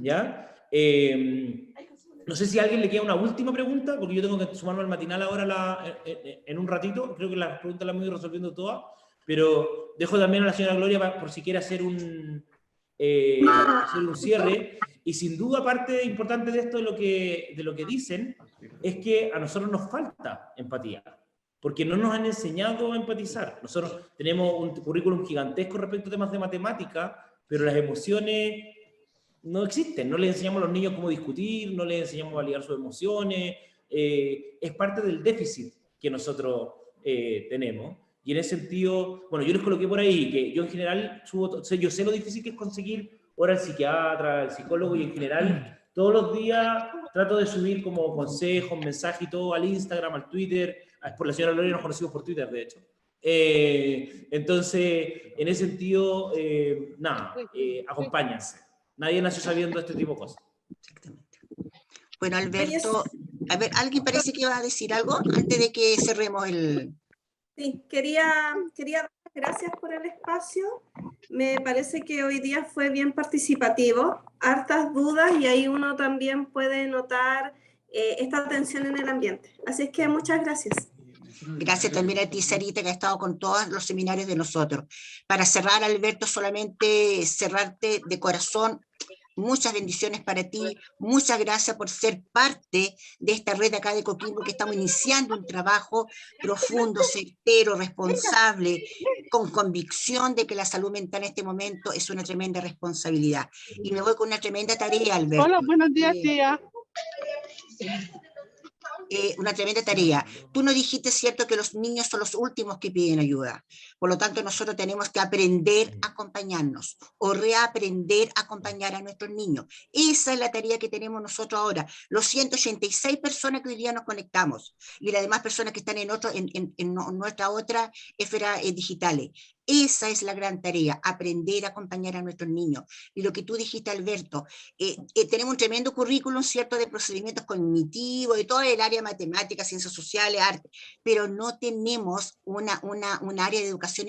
¿Ya? No sé si a alguien le queda una última pregunta, porque yo tengo que sumarme al matinal ahora en un ratito. Creo que las preguntas las hemos ido resolviendo todas, pero dejo también a la señora Gloria por si quiere hacer un cierre. Y sin duda, parte importante de esto, de lo que dicen, es que a nosotros nos falta empatía, porque no nos han enseñado a empatizar. Nosotros tenemos un currículum gigantesco respecto a temas de matemática, pero las emociones no existen. No les enseñamos a los niños cómo discutir, no les enseñamos a validar sus emociones. Es parte del déficit que nosotros tenemos. Y en ese sentido, bueno, yo les coloqué por ahí que yo en general yo sé lo difícil que es conseguir hora al psiquiatra, al psicólogo, y en general todos los días trato de subir como consejos, mensajes y todo al Instagram, al Twitter. Por la señora Gloria nos conocimos por Twitter, de hecho. Entonces, en ese sentido, acompáñense. Nadie nació sabiendo este tipo de cosas. Exactamente. Bueno, Alberto, a ver, ¿alguien parece que iba a decir algo antes de que cerremos el...? Sí, quería dar las gracias por el espacio. Me parece que hoy día fue bien participativo, hartas dudas y ahí uno también puede notar esta tensión en el ambiente. Así es que muchas gracias. Gracias también a ti, Sarita, que ha estado con todos los seminarios de nosotros. Para cerrar, Alberto, solamente cerrarte de corazón. Muchas bendiciones para ti, muchas gracias por ser parte de esta red acá de Coquimbo, que estamos iniciando un trabajo profundo, certero, responsable, con convicción de que la salud mental en este momento es una tremenda responsabilidad. Y me voy con una tremenda tarea, Alberto. Hola, buenos días, tía. Una tremenda tarea. Tú nos dijiste, cierto, que los niños son los últimos que piden ayuda. Por lo tanto, nosotros tenemos que aprender a acompañarnos o reaprender a acompañar a nuestros niños. Esa es la tarea que tenemos nosotros ahora. Los 186 personas que hoy día nos conectamos y las demás personas que están en nuestra otra esfera digitales. Esa es la gran tarea, aprender a acompañar a nuestros niños. Y lo que tú dijiste, Alberto, tenemos un tremendo currículum, ¿cierto?, de procedimientos cognitivos, de todo el área de matemáticas, ciencias sociales, arte, pero no tenemos un área de educación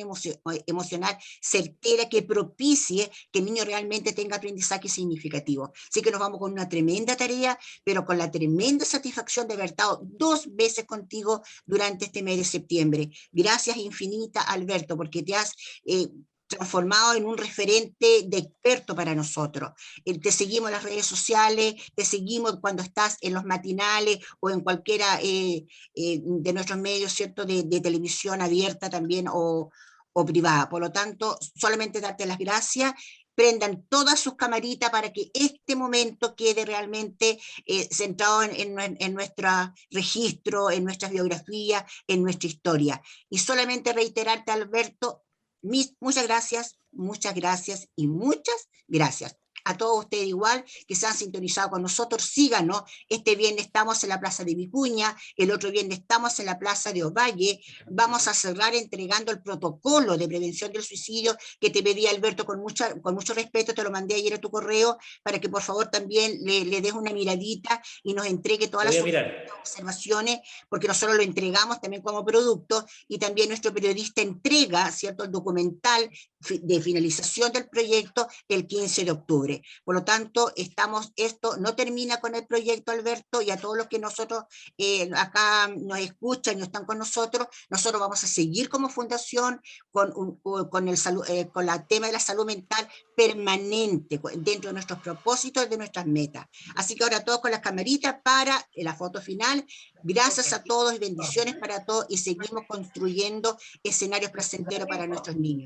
emocional certera que propicie que el niño realmente tenga aprendizaje significativo. Así que nos vamos con una tremenda tarea, pero con la tremenda satisfacción de haber estado 2 veces contigo durante este mes de septiembre. Gracias infinitas, Alberto, porque te has transformado en un referente de experto para nosotros. Te seguimos en las redes sociales, te seguimos cuando estás en los matinales o en cualquiera de nuestros medios, ¿cierto?, de televisión abierta también o privada. Por lo tanto, solamente darte las gracias. Prendan todas sus camaritas para que este momento quede realmente centrado en nuestro registro, en nuestras biografías, en nuestra historia. Y solamente reiterarte, Alberto, muchas gracias y muchas gracias. A todos ustedes igual, que se han sintonizado con nosotros, síganos. Este viernes estamos en la Plaza de Vicuña, el otro viernes estamos en la Plaza de Ovalle. Vamos a cerrar entregando el protocolo de prevención del suicidio que te pedí, Alberto, con mucho respeto, te lo mandé ayer a tu correo, para que por favor también le des una miradita y nos entregue todas las observaciones, porque nosotros lo entregamos también como producto, y también nuestro periodista entrega, ¿cierto?, el documental de finalización del proyecto el 15 de octubre. Por lo tanto, esto no termina con el proyecto, Alberto, y a todos los que nosotros acá nos escuchan y están con nosotros vamos a seguir como fundación con el tema de la salud mental permanente dentro de nuestros propósitos, de nuestras metas. Así que ahora todos con las camaritas para la foto final. Gracias a todos y bendiciones para todos, y seguimos construyendo escenarios placenteros para nuestros niños.